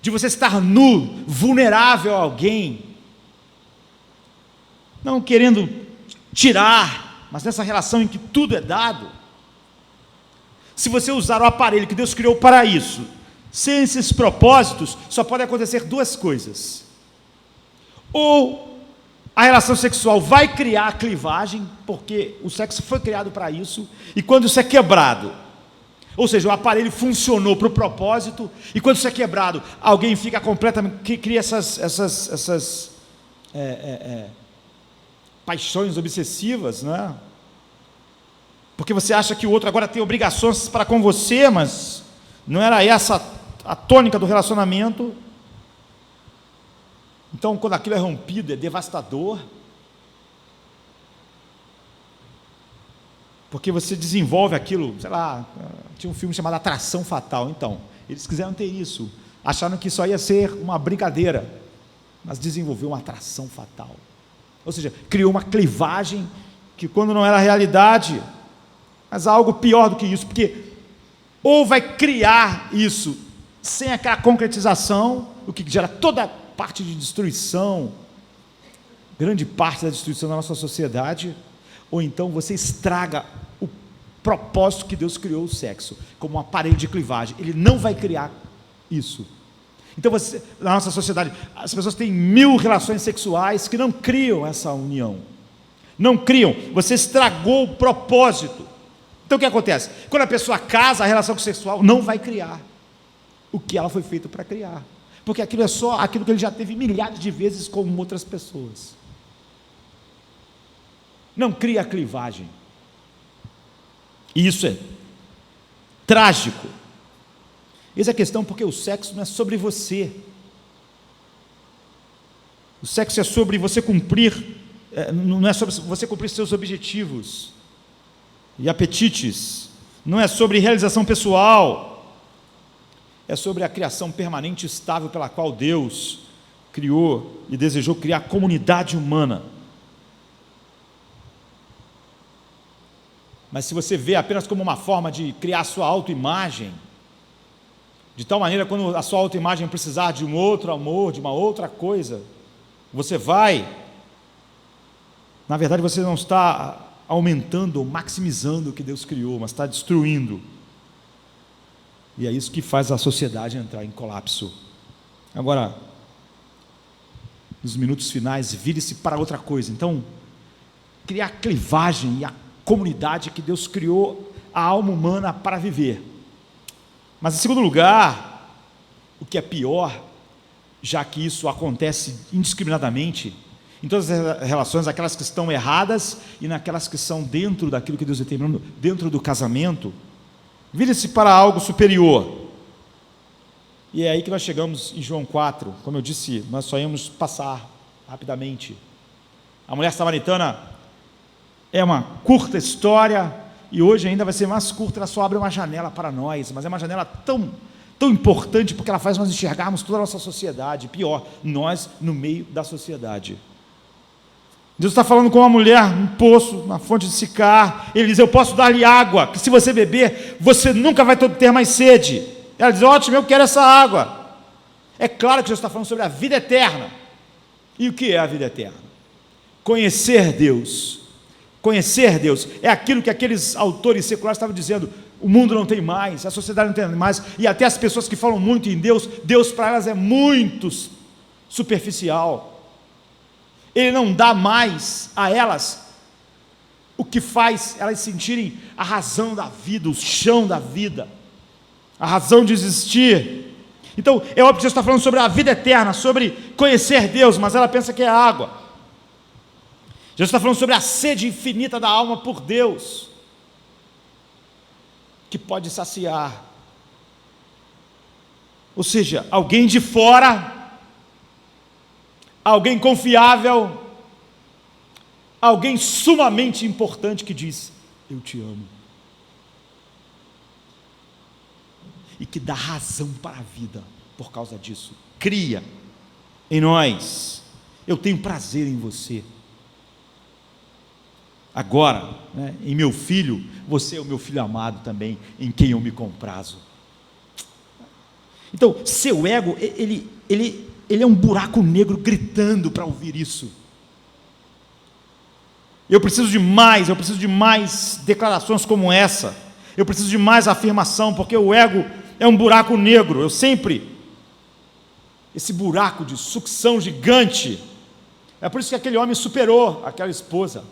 de você estar nu, vulnerável a alguém, não querendo tirar, mas nessa relação em que tudo é dado, se você usar o aparelho que Deus criou para isso, sem esses propósitos, só pode acontecer duas coisas: ou a relação sexual vai criar a clivagem, porque o sexo foi criado para isso, e quando isso é quebrado, ou seja, o aparelho funcionou para o propósito, e quando isso é quebrado, alguém fica completamente, que cria essas paixões obsessivas, né? Porque você acha que o outro agora tem obrigações para com você, mas não era essa a tônica do relacionamento. Então, quando aquilo é rompido, é devastador, porque você desenvolve aquilo, sei lá, tinha um filme chamado Atração Fatal. Então, eles quiseram ter isso, acharam que só ia ser uma brincadeira, mas desenvolveu uma atração fatal, ou seja, criou uma clivagem que, quando não era realidade, mas algo pior do que isso, porque ou vai criar isso sem aquela concretização, o que gera toda parte de destruição, grande parte da destruição da nossa sociedade, ou então você estraga o propósito que Deus criou o sexo, como um aparelho de clivagem. Ele não vai criar isso. Então, na nossa sociedade, as pessoas têm 1000 relações sexuais que não criam essa união. Não criam. Você estragou o propósito. Então, o que acontece? Quando a pessoa casa, a relação sexual não vai criar o que ela foi feita para criar. Porque aquilo é só aquilo que ele já teve milhares de vezes com outras pessoas. Não cria clivagem. E isso é trágico. Essa é a questão, porque o sexo não é sobre você. O sexo é sobre você cumprir, não é sobre você cumprir seus objetivos e apetites. Não é sobre realização pessoal. É sobre a criação permanente e estável pela qual Deus criou e desejou criar a comunidade humana. Mas se você vê apenas como uma forma de criar a sua autoimagem, de tal maneira, quando a sua autoimagem precisar de um outro amor, de uma outra coisa, você vai, na verdade você não está aumentando ou maximizando o que Deus criou, mas está destruindo. E é isso que faz a sociedade entrar em colapso. Agora, nos minutos finais, vire-se para outra coisa. Então, criar clivagem e a comunidade que Deus criou a alma humana para viver. Mas, em segundo lugar, o que é pior, já que isso acontece indiscriminadamente, em todas as relações, aquelas que estão erradas e naquelas que são dentro daquilo que Deus determinou, dentro do casamento, vire-se para algo superior. E é aí que nós chegamos em João 4, como eu disse, nós só íamos passar rapidamente. A mulher samaritana é uma curta história, e hoje ainda vai ser mais curta, ela só abre uma janela para nós, mas é uma janela tão importante, porque ela faz nós enxergarmos toda a nossa sociedade, pior, nós no meio da sociedade. Deus está falando com uma mulher num poço, na fonte de Sicar. Ele diz: eu posso dar-lhe água, que se você beber, você nunca vai ter mais sede. Ela diz: ótimo, eu quero essa água. É claro que Deus está falando sobre a vida eterna. E o que é a vida eterna? Conhecer Deus. Conhecer Deus é aquilo que aqueles autores seculares estavam dizendo: o mundo não tem mais, a sociedade não tem mais, e até as pessoas que falam muito em Deus, Deus para elas é muito superficial. Ele não dá mais a elas o que faz elas sentirem a razão da vida, o chão da vida, a razão de existir. Então, é óbvio que Jesus está falando sobre a vida eterna, sobre conhecer Deus, mas ela pensa que é água. Jesus está falando sobre a sede infinita da alma por Deus, que pode saciar. Ou seja, alguém de fora, alguém confiável, alguém sumamente importante que diz: eu te amo, e que dá razão para a vida por causa disso. Cria em nós: eu tenho prazer em você. Agora, em meu filho, você é o meu filho amado também, em quem eu me comprazo. Então, seu ego, ele é um buraco negro gritando para ouvir isso. Eu preciso de mais declarações como essa. Eu preciso de mais afirmação, porque o ego é um buraco negro. Esse buraco de sucção gigante. É por isso que aquele homem superou aquela esposa.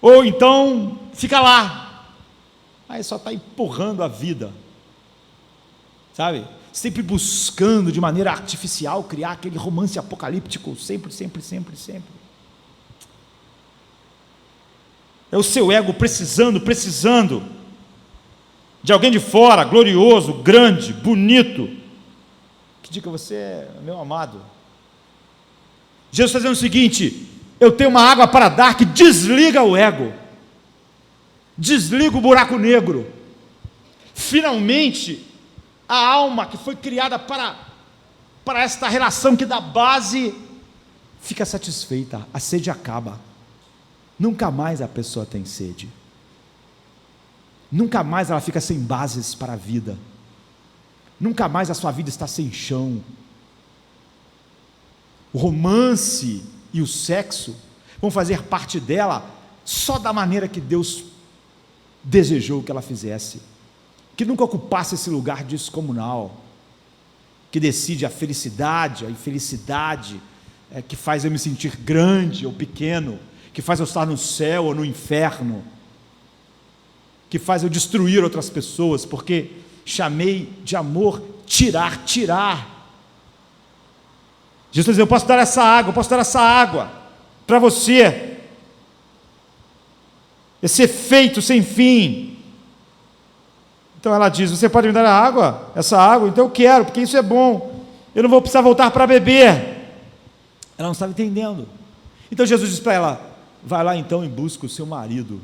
Ou então, fica lá, aí só está empurrando a vida, sabe? Sempre buscando de maneira artificial criar aquele romance apocalíptico, sempre. É o seu ego precisando de alguém de fora, glorioso, grande, bonito, que diga: você é meu amado. Jesus está dizendo o seguinte: eu tenho uma água para dar que desliga o ego, desliga o buraco negro. Finalmente, a alma que foi criada para esta relação que dá base, fica satisfeita, a sede acaba. Nunca mais a pessoa tem sede, nunca mais ela fica sem bases para a vida, nunca mais a sua vida está sem chão. O romance e o sexo vão fazer parte dela só da maneira que Deus desejou que ela fizesse, que nunca ocupasse esse lugar descomunal, que decide a felicidade, a infelicidade, que faz eu me sentir grande ou pequeno, que faz eu estar no céu ou no inferno, que faz eu destruir outras pessoas, porque chamei de amor tirar. Jesus diz: eu posso dar essa água para você, esse efeito sem fim. Então ela diz: você pode me dar essa água? Então eu quero, porque isso é bom, eu não vou precisar voltar para beber. Ela não estava entendendo. Então Jesus diz para ela: vai lá então e busca o seu marido.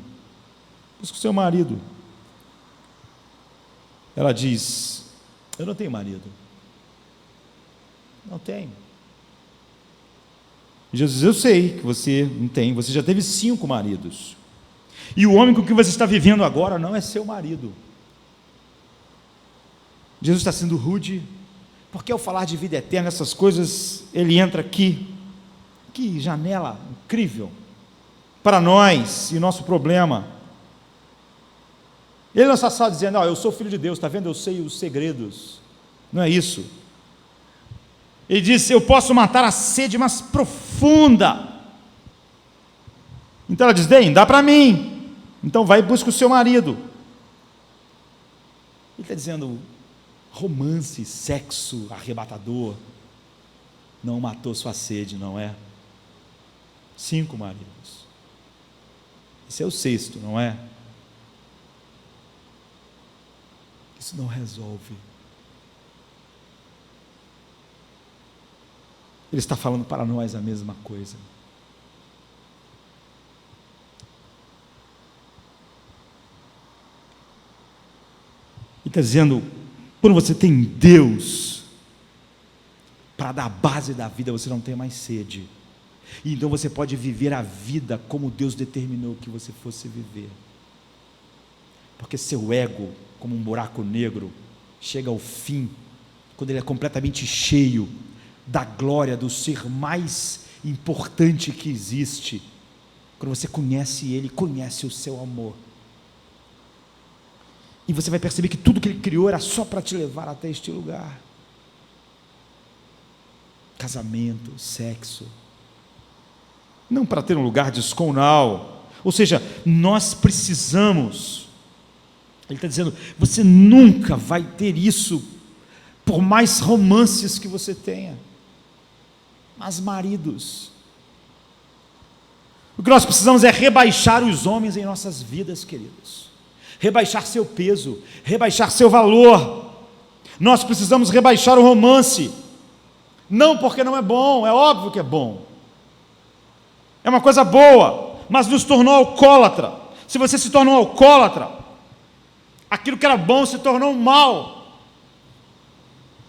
Busca o seu marido. Ela diz: eu não tenho marido. Não tenho. E Jesus diz: eu sei que você não tem, você já teve 5 maridos. E o homem com que você está vivendo agora não é seu marido. Jesus está sendo rude, porque ao falar de vida eterna, essas coisas, ele entra aqui. Que janela incrível para nós e nosso problema. Ele não está só dizendo: eu sou filho de Deus, está vendo, eu sei os segredos. Não é isso. Ele diz: eu posso matar a sede mais profunda. Então ela diz: dá para mim. Então vai e busca o seu marido. Ele está dizendo: romance, sexo arrebatador não matou sua sede, não é? 5 maridos. Esse é o 6º, não é? Isso não resolve. Ele está falando para nós a mesma coisa. Ele está dizendo: quando você tem Deus para dar a base da vida, você não tem mais sede. E então você pode viver a vida como Deus determinou que você fosse viver. Porque seu ego, como um buraco negro, chega ao fim, quando ele é completamente cheio da glória do ser mais importante que existe. Quando você conhece Ele, conhece o seu amor. E você vai perceber que tudo que Ele criou era só para te levar até este lugar. Casamento, sexo. Não para ter um lugar descomunal. Ou seja, nós precisamos. Ele está dizendo: você nunca vai ter isso, por mais romances que você tenha. Mas maridos, o que nós precisamos é rebaixar os homens em nossas vidas, queridos. Rebaixar seu peso, rebaixar seu valor. Nós precisamos rebaixar o romance. Não porque não é bom, é óbvio que é bom. É uma coisa boa, mas nos tornou alcoólatra. Se você se tornou alcoólatra, aquilo que era bom se tornou um mal.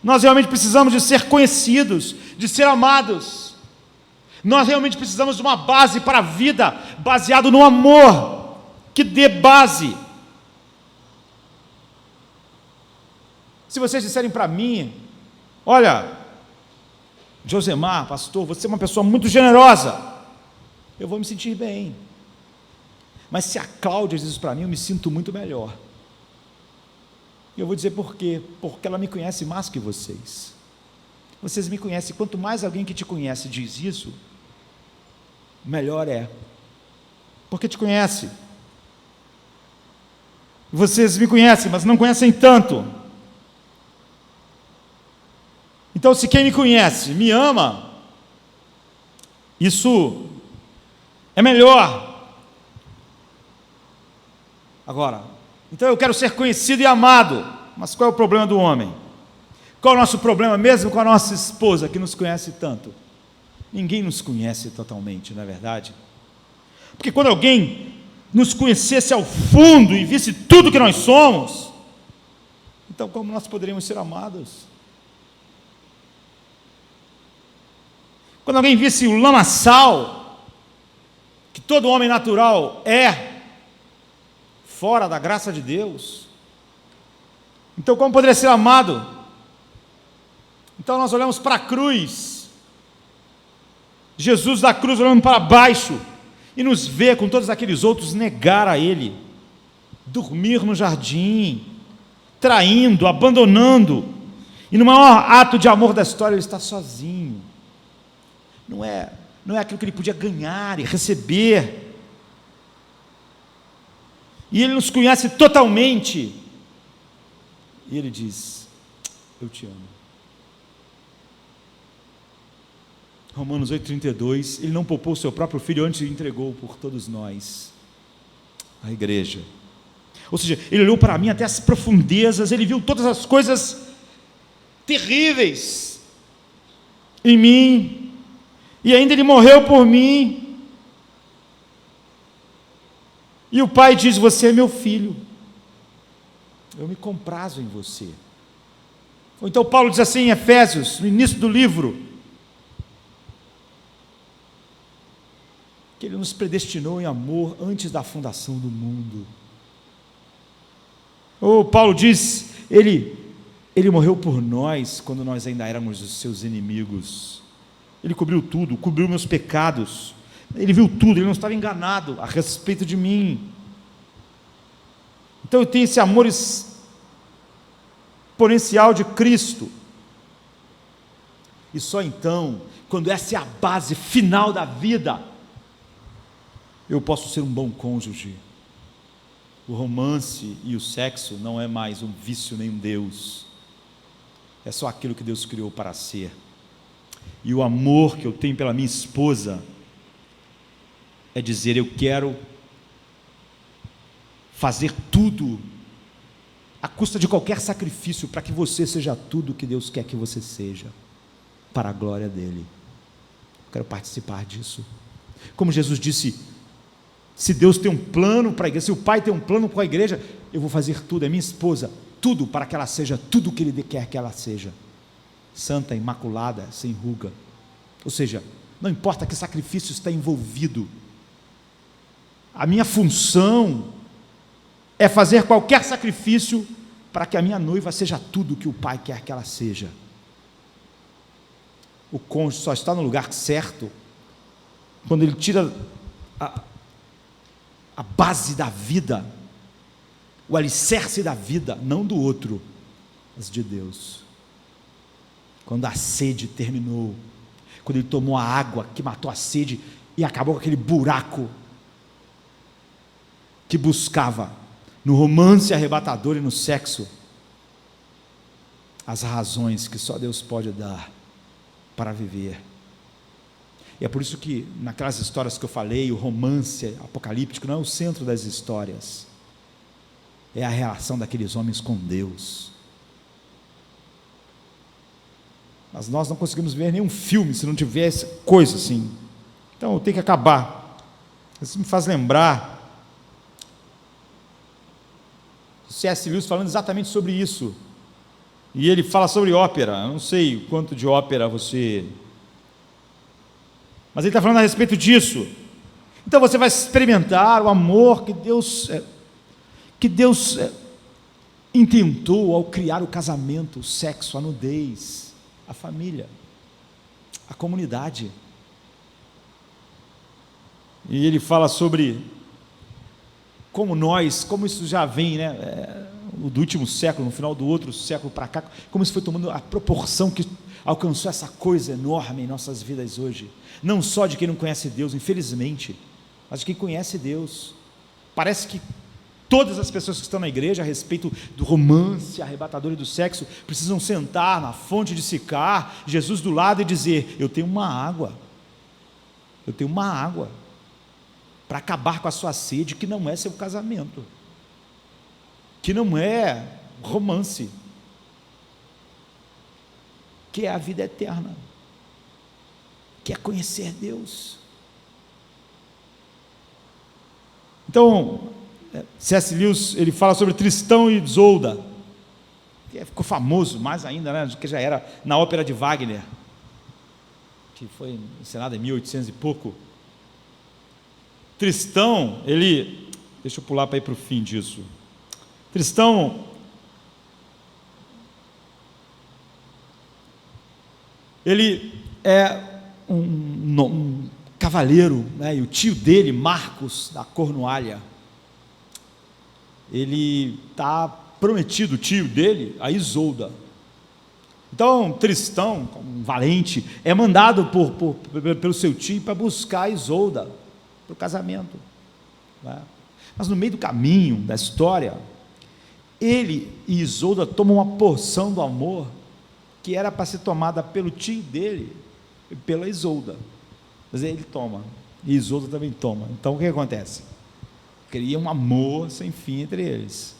Nós realmente precisamos de ser conhecidos, de ser amados. Nós realmente precisamos de uma base para a vida, baseado no amor, que dê base. Se vocês disserem para mim: olha, Josemar, pastor, você é uma pessoa muito generosa, eu vou me sentir bem. Mas se a Cláudia diz isso para mim, eu me sinto muito melhor. E eu vou dizer por quê? Porque ela me conhece mais que vocês. Vocês me conhecem. Quanto mais alguém que te conhece diz isso, melhor é. Porque te conhece. Vocês me conhecem, mas não conhecem tanto. Então, se quem me conhece me ama, isso é melhor. Agora, então eu quero ser conhecido e amado, mas qual é o problema do homem? Qual é o nosso problema mesmo com a nossa esposa, que nos conhece tanto? Ninguém nos conhece totalmente, não é verdade? Porque quando alguém nos conhecesse ao fundo e visse tudo que nós somos, então como nós poderíamos ser amados? Quando alguém visse o lamaçal, que todo homem natural é, fora da graça de Deus, então como poderia ser amado? Então nós olhamos para a cruz, Jesus da cruz olhando para baixo, e nos vê com todos aqueles outros negar a Ele, dormir no jardim, traindo, abandonando, e no maior ato de amor da história ele está sozinho. Não é aquilo que ele podia ganhar e receber. E ele nos conhece totalmente. E ele diz: eu te amo. Romanos 8,32, ele não poupou o seu próprio filho, antes o entregou por todos nós, a igreja. Ou seja, ele olhou para mim até as profundezas, ele viu todas as coisas terríveis em mim, e ainda ele morreu por mim. E o pai diz: você é meu filho, eu me comprazo em você. Ou então Paulo diz assim em Efésios, no início do livro, que ele nos predestinou em amor antes da fundação do mundo. Ou Paulo diz, ele morreu por nós quando nós ainda éramos os seus inimigos. Ele cobriu tudo, cobriu meus pecados, ele viu tudo, ele não estava enganado a respeito de mim. Então eu tenho esse amor exponencial de Cristo. E só então, quando essa é a base final da vida, eu posso ser um bom cônjuge. O romance e o sexo não é mais um vício nem um Deus, é só aquilo que Deus criou para ser. E o amor que eu tenho pela minha esposa é dizer: eu quero fazer tudo à custa de qualquer sacrifício para que você seja tudo que Deus quer que você seja, para a glória dele. Eu quero participar disso. Como Jesus disse, se Deus tem um plano para a igreja, se o Pai tem um plano para a igreja, eu vou fazer tudo, é minha esposa, tudo para que ela seja tudo o que Ele quer que ela seja, santa, imaculada, sem ruga. Ou seja, não importa que sacrifício está envolvido, a minha função é fazer qualquer sacrifício para que a minha noiva seja tudo o que o Pai quer que ela seja. O cônjuge só está no lugar certo quando ele tira a base da vida, o alicerce da vida, não do outro, mas de Deus. Quando a sede terminou, quando ele tomou a água que matou a sede e acabou com aquele buraco que buscava no romance arrebatador e no sexo as razões que só Deus pode dar para viver. E é por isso que naquelas histórias que eu falei, o romance apocalíptico não é o centro das histórias, é a relação daqueles homens com Deus. Mas nós não conseguimos ver nenhum filme se não tivesse coisa assim. Então tem que acabar. Isso me faz lembrar C.S. Lewis falando exatamente sobre isso. E ele fala sobre ópera. Eu não sei o quanto de ópera você... Mas ele está falando a respeito disso. Então você vai experimentar o amor que Deus intentou ao criar o casamento, o sexo, a nudez, a família, a comunidade. E ele fala sobre como isso já vem, do último século, no final do outro século para cá, como isso foi tomando a proporção que alcançou essa coisa enorme em nossas vidas hoje, não só de quem não conhece Deus, infelizmente, mas de quem conhece Deus. Parece que todas as pessoas que estão na igreja a respeito do romance arrebatador e do sexo precisam sentar na fonte de Sicar, Jesus do lado, e dizer: eu tenho uma água para acabar com a sua sede, que não é seu casamento, que não é romance, que é a vida eterna, que é conhecer Deus. Então, C.S. Lewis, ele fala sobre Tristão e Isolda, que ficou famoso mais ainda, do que já era na ópera de Wagner, que foi encenada em 1800 e pouco. Tristão, deixa eu pular para ir para o fim disso. Tristão, ele é um cavaleiro, e o tio dele, Marcos, da Cornualha, ele está prometido, o tio dele, a Isolda. Então, Tristão, um valente, é mandado pelo seu tio para buscar a Isolda para o casamento, né? Mas no meio do caminho da história, ele e Isolda tomam uma porção do amor que era para ser tomada pelo tio dele e pela Isolda, mas ele toma, e Isolda também toma. Então o que acontece? Cria um amor sem fim entre eles.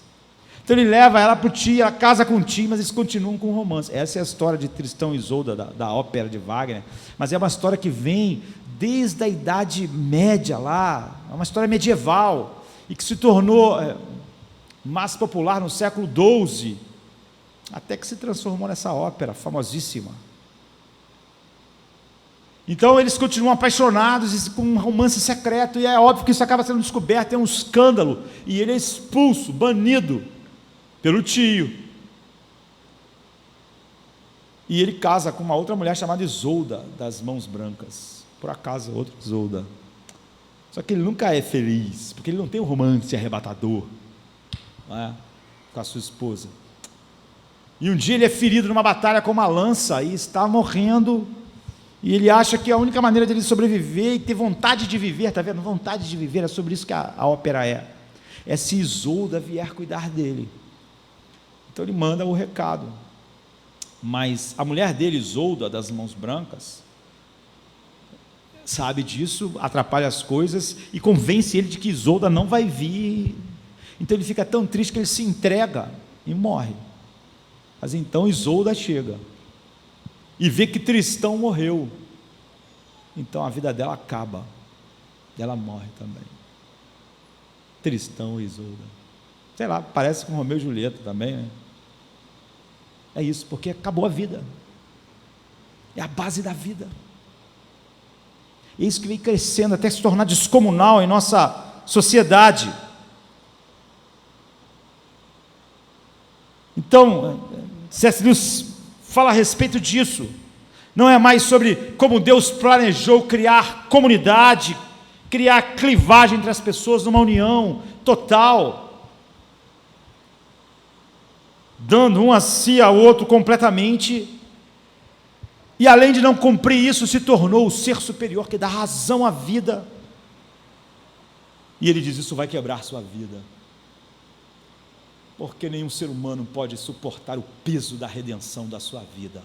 Então ele leva ela para o tio, ela casa com o tio, mas eles continuam com o romance. Essa é a história de Tristão e Isolda, da ópera de Wagner, mas é uma história que vem desde a Idade Média lá, é uma história medieval, e que se tornou mais popular no século XII, até que se transformou nessa ópera famosíssima. Então eles continuam apaixonados com um romance secreto, e é óbvio que isso acaba sendo descoberto, é um escândalo, e ele é expulso, banido pelo tio, e ele casa com uma outra mulher chamada Isolda, das Mãos Brancas, por acaso outra Isolda, só que ele nunca é feliz, porque ele não tem um romance arrebatador, não é? Com a sua esposa. E um dia ele é ferido numa batalha com uma lança, e está morrendo, e ele acha que a única maneira dele sobreviver e ter vontade de viver, está vendo? Vontade de viver, é sobre isso que a ópera é se Isolda vier cuidar dele. Então ele manda o recado, mas a mulher dele, Isolda, das Mãos Brancas, sabe disso, atrapalha as coisas e convence ele de que Isolda não vai vir. Então ele fica tão triste que ele se entrega e morre. Mas então Isolda chega e vê que Tristão morreu, então a vida dela acaba, ela morre também. Tristão e Isolda, sei lá, parece com Romeu e Julieta também, né? É isso, porque acabou a vida, é a base da vida, é isso que vem crescendo até se tornar descomunal em nossa sociedade. Então, C.S. Lewis fala a respeito disso, não é mais sobre como Deus planejou criar comunidade, criar clivagem entre as pessoas numa união total, dando um a si ao outro completamente, e além de não cumprir isso, se tornou o ser superior que dá razão à vida, e ele diz: isso vai quebrar sua vida, porque nenhum ser humano pode suportar o peso da redenção da sua vida.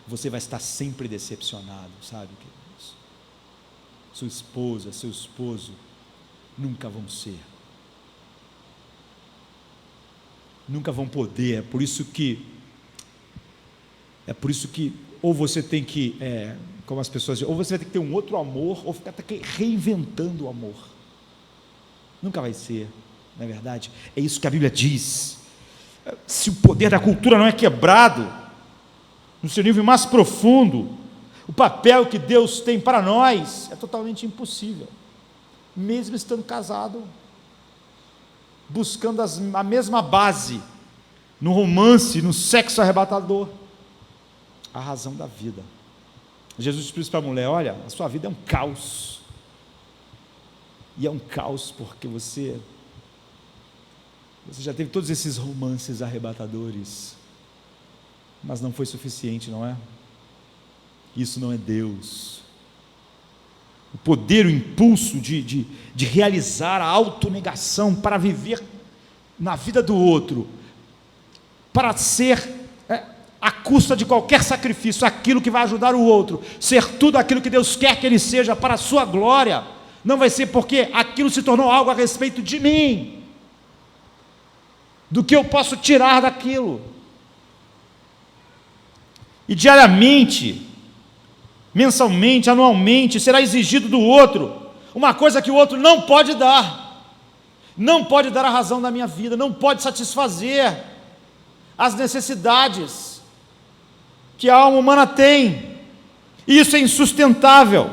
Você vai estar sempre decepcionado, sabe, queridos? Sua esposa, seu esposo nunca vão ser, nunca vão poder. É por isso que ou você tem que, como as pessoas dizem, ou você vai ter que ter um outro amor, ou ficar reinventando o amor. Nunca vai ser, não é verdade? É isso que a Bíblia diz. Se o poder da cultura não é quebrado, no seu nível mais profundo, o papel que Deus tem para nós é totalmente impossível, mesmo estando casado, buscando a mesma base, no romance, no sexo arrebatador, a razão da vida. Jesus disse para a mulher: olha, a sua vida é um caos, e é um caos porque você já teve todos esses romances arrebatadores, mas não foi suficiente, não é? Isso não é Deus. O poder, o impulso de realizar a autonegação para viver na vida do outro, para ser, à custa de qualquer sacrifício, aquilo que vai ajudar o outro, ser tudo aquilo que Deus quer que ele seja para a sua glória, não vai ser porque aquilo se tornou algo a respeito de mim, do que eu posso tirar daquilo. E diariamente, mensalmente, anualmente, será exigido do outro uma coisa que o outro não pode dar, não pode dar a razão da minha vida, não pode satisfazer as necessidades que a alma humana tem. Isso é insustentável,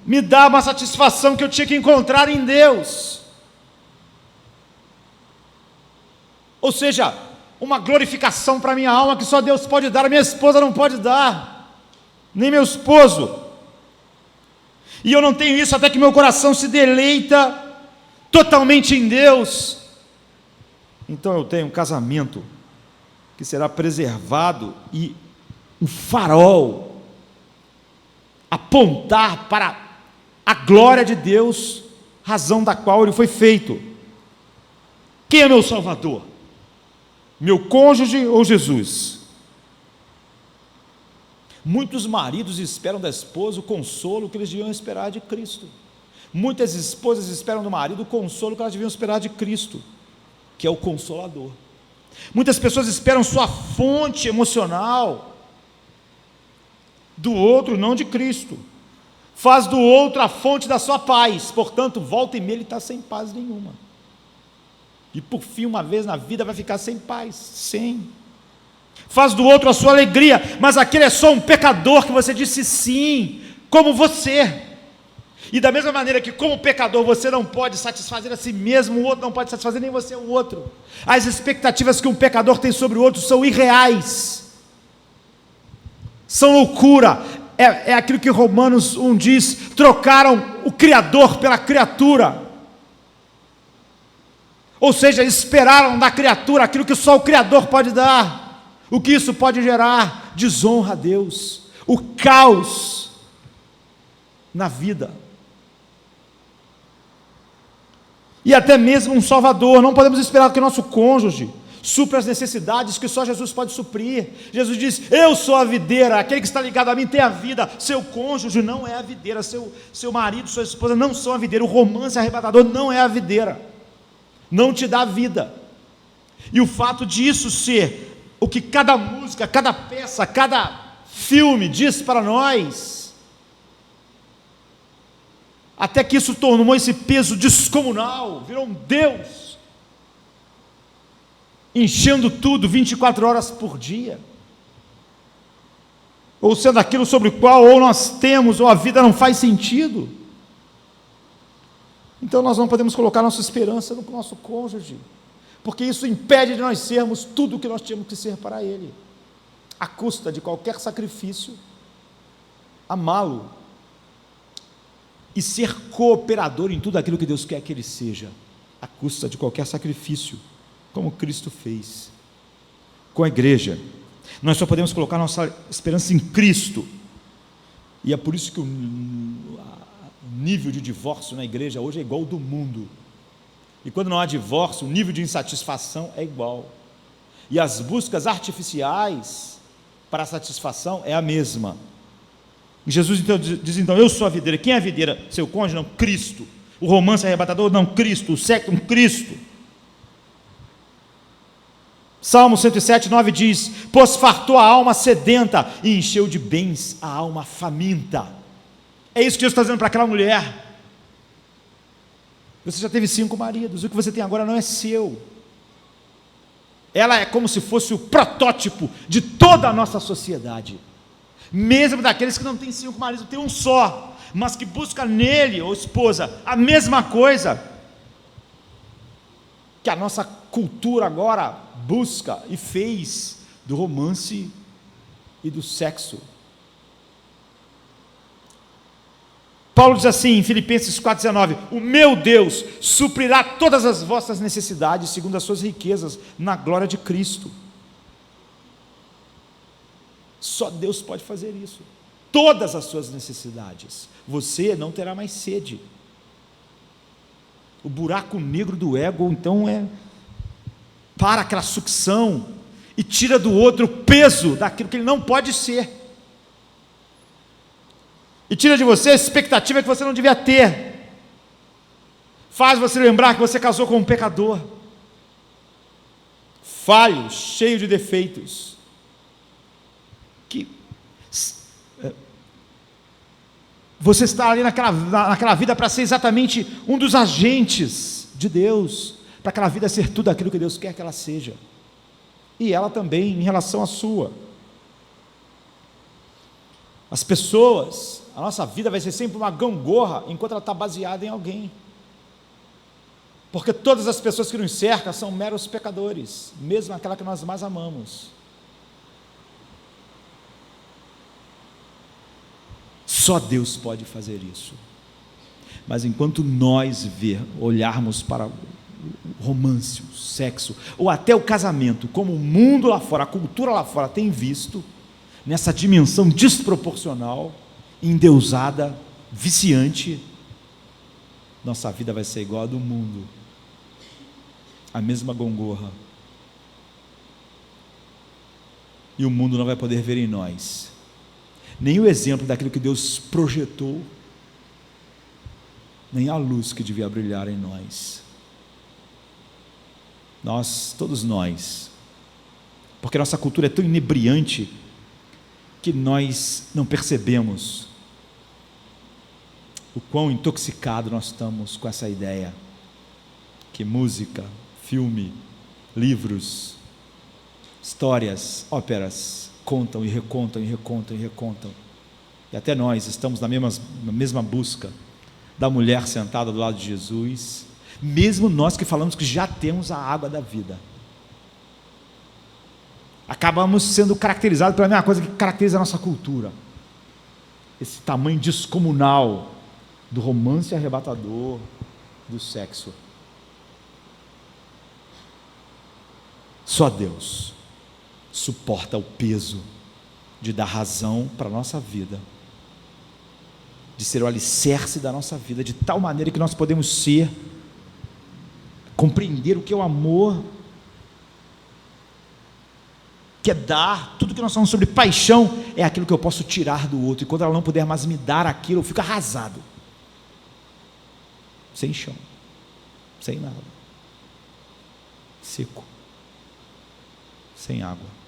me dá uma satisfação que eu tinha que encontrar em Deus, ou seja, uma glorificação para a minha alma que só Deus pode dar, a minha esposa não pode dar, nem meu esposo, e eu não tenho isso até que meu coração se deleita totalmente em Deus, então eu tenho um casamento que será preservado e o farol apontar para a glória de Deus, razão da qual ele foi feito. Quem é meu Salvador? Meu cônjuge ou Jesus? Muitos maridos esperam da esposa o consolo que eles deviam esperar de Cristo. Muitas esposas esperam do marido o consolo que elas deviam esperar de Cristo, que é o Consolador. Muitas pessoas esperam sua fonte emocional do outro, não de Cristo. Faz do outro a fonte da sua paz, portanto, volta e meia ele está sem paz nenhuma. E por fim, uma vez na vida, vai ficar sem paz, sem. Faz do outro a sua alegria, mas aquele é só um pecador que você disse sim, como você. E da mesma maneira que como pecador você não pode satisfazer a si mesmo, o outro não pode satisfazer nem você o outro. As expectativas que um pecador tem sobre o outro são irreais, são loucura. É aquilo que Romanos 1 diz: trocaram o Criador pela criatura. Ou seja, esperaram da criatura aquilo que só o Criador pode dar. O que isso pode gerar? Desonra a Deus, o caos na vida. E até mesmo um Salvador. Não podemos esperar que o nosso cônjuge supra as necessidades que só Jesus pode suprir. Jesus diz: eu sou a videira, aquele que está ligado a mim tem a vida. Seu cônjuge não é a videira, seu marido, sua esposa não são a videira. O romance arrebatador não é a videira, não te dá vida. E o fato disso ser o que cada música, cada peça, cada filme diz para nós, até que isso tornou esse peso descomunal, virou um Deus, enchendo tudo 24 horas por dia, ou sendo aquilo sobre o qual ou nós temos, ou a vida não faz sentido. Então nós não podemos colocar nossa esperança no nosso cônjuge, porque isso impede de nós sermos tudo o que nós temos que ser para Ele, à custa de qualquer sacrifício, amá-lo e ser cooperador em tudo aquilo que Deus quer que Ele seja, à custa de qualquer sacrifício, como Cristo fez com a igreja. Nós só podemos colocar nossa esperança em Cristo, e é por isso que o nível de divórcio na igreja hoje é igual ao do mundo. E quando não há divórcio, o nível de insatisfação é igual, e as buscas artificiais para a satisfação é a mesma. E Jesus então diz: então, eu sou a videira. Quem é a videira? Seu cônjuge? Não, Cristo. O romance arrebatador? Não, Cristo. O sexo? Cristo. Salmo 107:9 diz: pois fartou a alma sedenta e encheu de bens a alma faminta. É isso que Jesus está dizendo para aquela mulher. Você já teve 5 maridos, o que você tem agora não é seu. Ela é como se fosse o protótipo de toda a nossa sociedade, mesmo daqueles que não têm 5 maridos, tem um só, mas que busca nele, ou esposa, a mesma coisa que a nossa cultura agora busca e fez do romance e do sexo. Paulo diz assim em Filipenses 4,19: o meu Deus suprirá todas as vossas necessidades segundo as suas riquezas na glória de Cristo. Só Deus pode fazer isso, todas as suas necessidades. Você não terá mais sede. O buraco negro do ego então para aquela sucção e tira do outro o peso daquilo que ele não pode ser, e tira de você a expectativa que você não devia ter, faz você lembrar que você casou com um pecador, falho, cheio de defeitos, que você está ali naquela vida para ser exatamente um dos agentes de Deus, para aquela vida ser tudo aquilo que Deus quer que ela seja, e ela também em relação à sua. As pessoas, a nossa vida vai ser sempre uma gangorra enquanto ela está baseada em alguém, porque todas as pessoas que nos cercam são meros pecadores, mesmo aquela que nós mais amamos. Só Deus pode fazer isso. Mas enquanto nós olharmos para romance, o sexo, ou até o casamento, como o mundo lá fora, a cultura lá fora tem visto, nessa dimensão desproporcional, endeusada, viciante, nossa vida vai ser igual a do mundo, a mesma gongorra, e o mundo não vai poder ver em nós nem o exemplo daquilo que Deus projetou, nem a luz que devia brilhar em nós. Todos nós, porque nossa cultura é tão inebriante que nós não percebemos o quão intoxicado nós estamos com essa ideia que música, filme, livros, histórias, óperas contam e recontam e recontam e recontam, e até nós estamos na mesma busca da mulher sentada do lado de Jesus, mesmo nós que falamos que já temos a água da vida, acabamos sendo caracterizados pela mesma coisa que caracteriza a nossa cultura, esse tamanho descomunal do romance arrebatador, do sexo. Só Deus suporta o peso de dar razão para a nossa vida, de ser o alicerce da nossa vida, de tal maneira que nós podemos ser, compreender o que é o amor, que é dar. Tudo que nós falamos sobre paixão é aquilo que eu posso tirar do outro, e quando ela não puder mais me dar aquilo, eu fico arrasado, sem chão, sem nada, seco, sem água.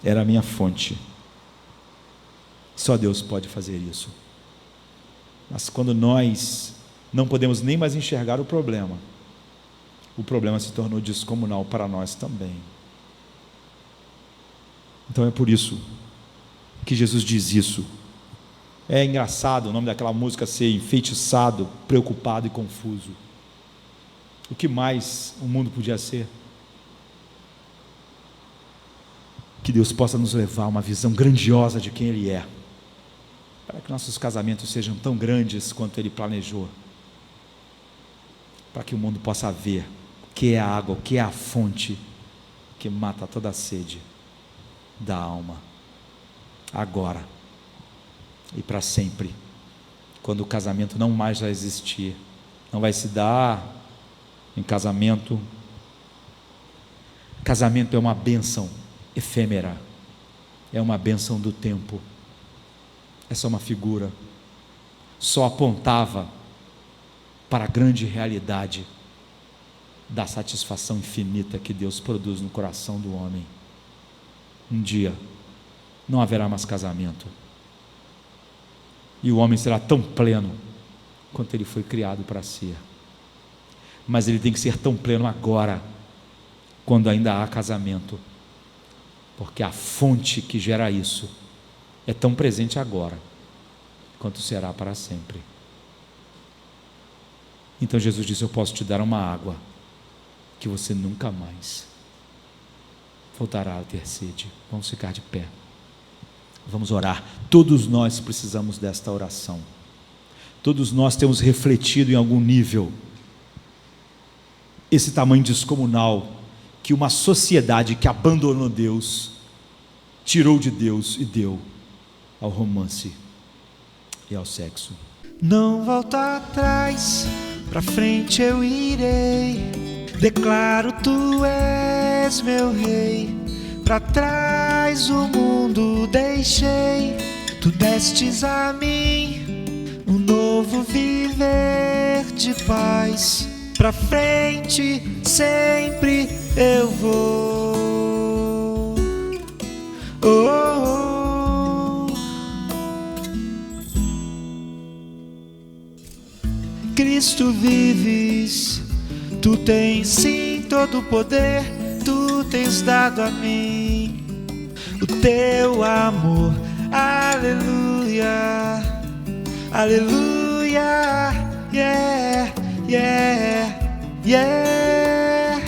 Era a minha fonte. Só Deus pode fazer isso. Mas quando nós não podemos nem mais enxergar o problema se tornou descomunal para nós também. Então é por isso que Jesus diz isso. É engraçado o nome daquela música ser enfeitiçado, preocupado e confuso. O que mais o mundo podia ser? Que Deus possa nos levar a uma visão grandiosa de quem Ele é, para que nossos casamentos sejam tão grandes quanto Ele planejou, para que o mundo possa ver o que é a água, o que é a fonte que mata toda a sede da alma, agora e para sempre, quando o casamento não mais vai existir, não vai se dar em casamento. Casamento é uma bênção efêmera, é uma bênção do tempo, é só uma figura, só apontava para a grande realidade da satisfação infinita que Deus produz no coração do homem. Um dia não haverá mais casamento, e o homem será tão pleno quanto ele foi criado para ser, mas ele tem que ser tão pleno agora, quando ainda há casamento, porque a fonte que gera isso é tão presente agora quanto será para sempre. Então Jesus disse: eu posso te dar uma água que você nunca mais voltará a ter sede. Vamos ficar de pé, vamos orar. Todos nós precisamos desta oração, todos nós temos refletido em algum nível esse tamanho descomunal que uma sociedade que abandonou Deus, tirou de Deus e deu ao romance e ao sexo. Não volto atrás, pra frente eu irei, declaro tu és meu rei. Pra trás o mundo deixei, tu destes a mim um novo viver de paz. Pra frente sempre eu vou. Oh, oh, oh. Cristo vives, tu tens sim todo o poder, tu tens dado a mim o teu amor. Aleluia, aleluia, yeah, yeah, yeah,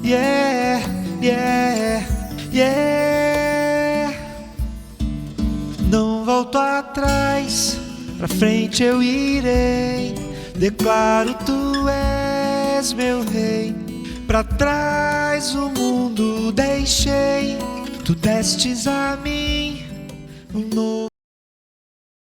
yeah, yeah, yeah. Não volto atrás, pra frente eu irei, declaro tu és és meu rei. Pra trás o mundo deixei, tu destes a mim um novo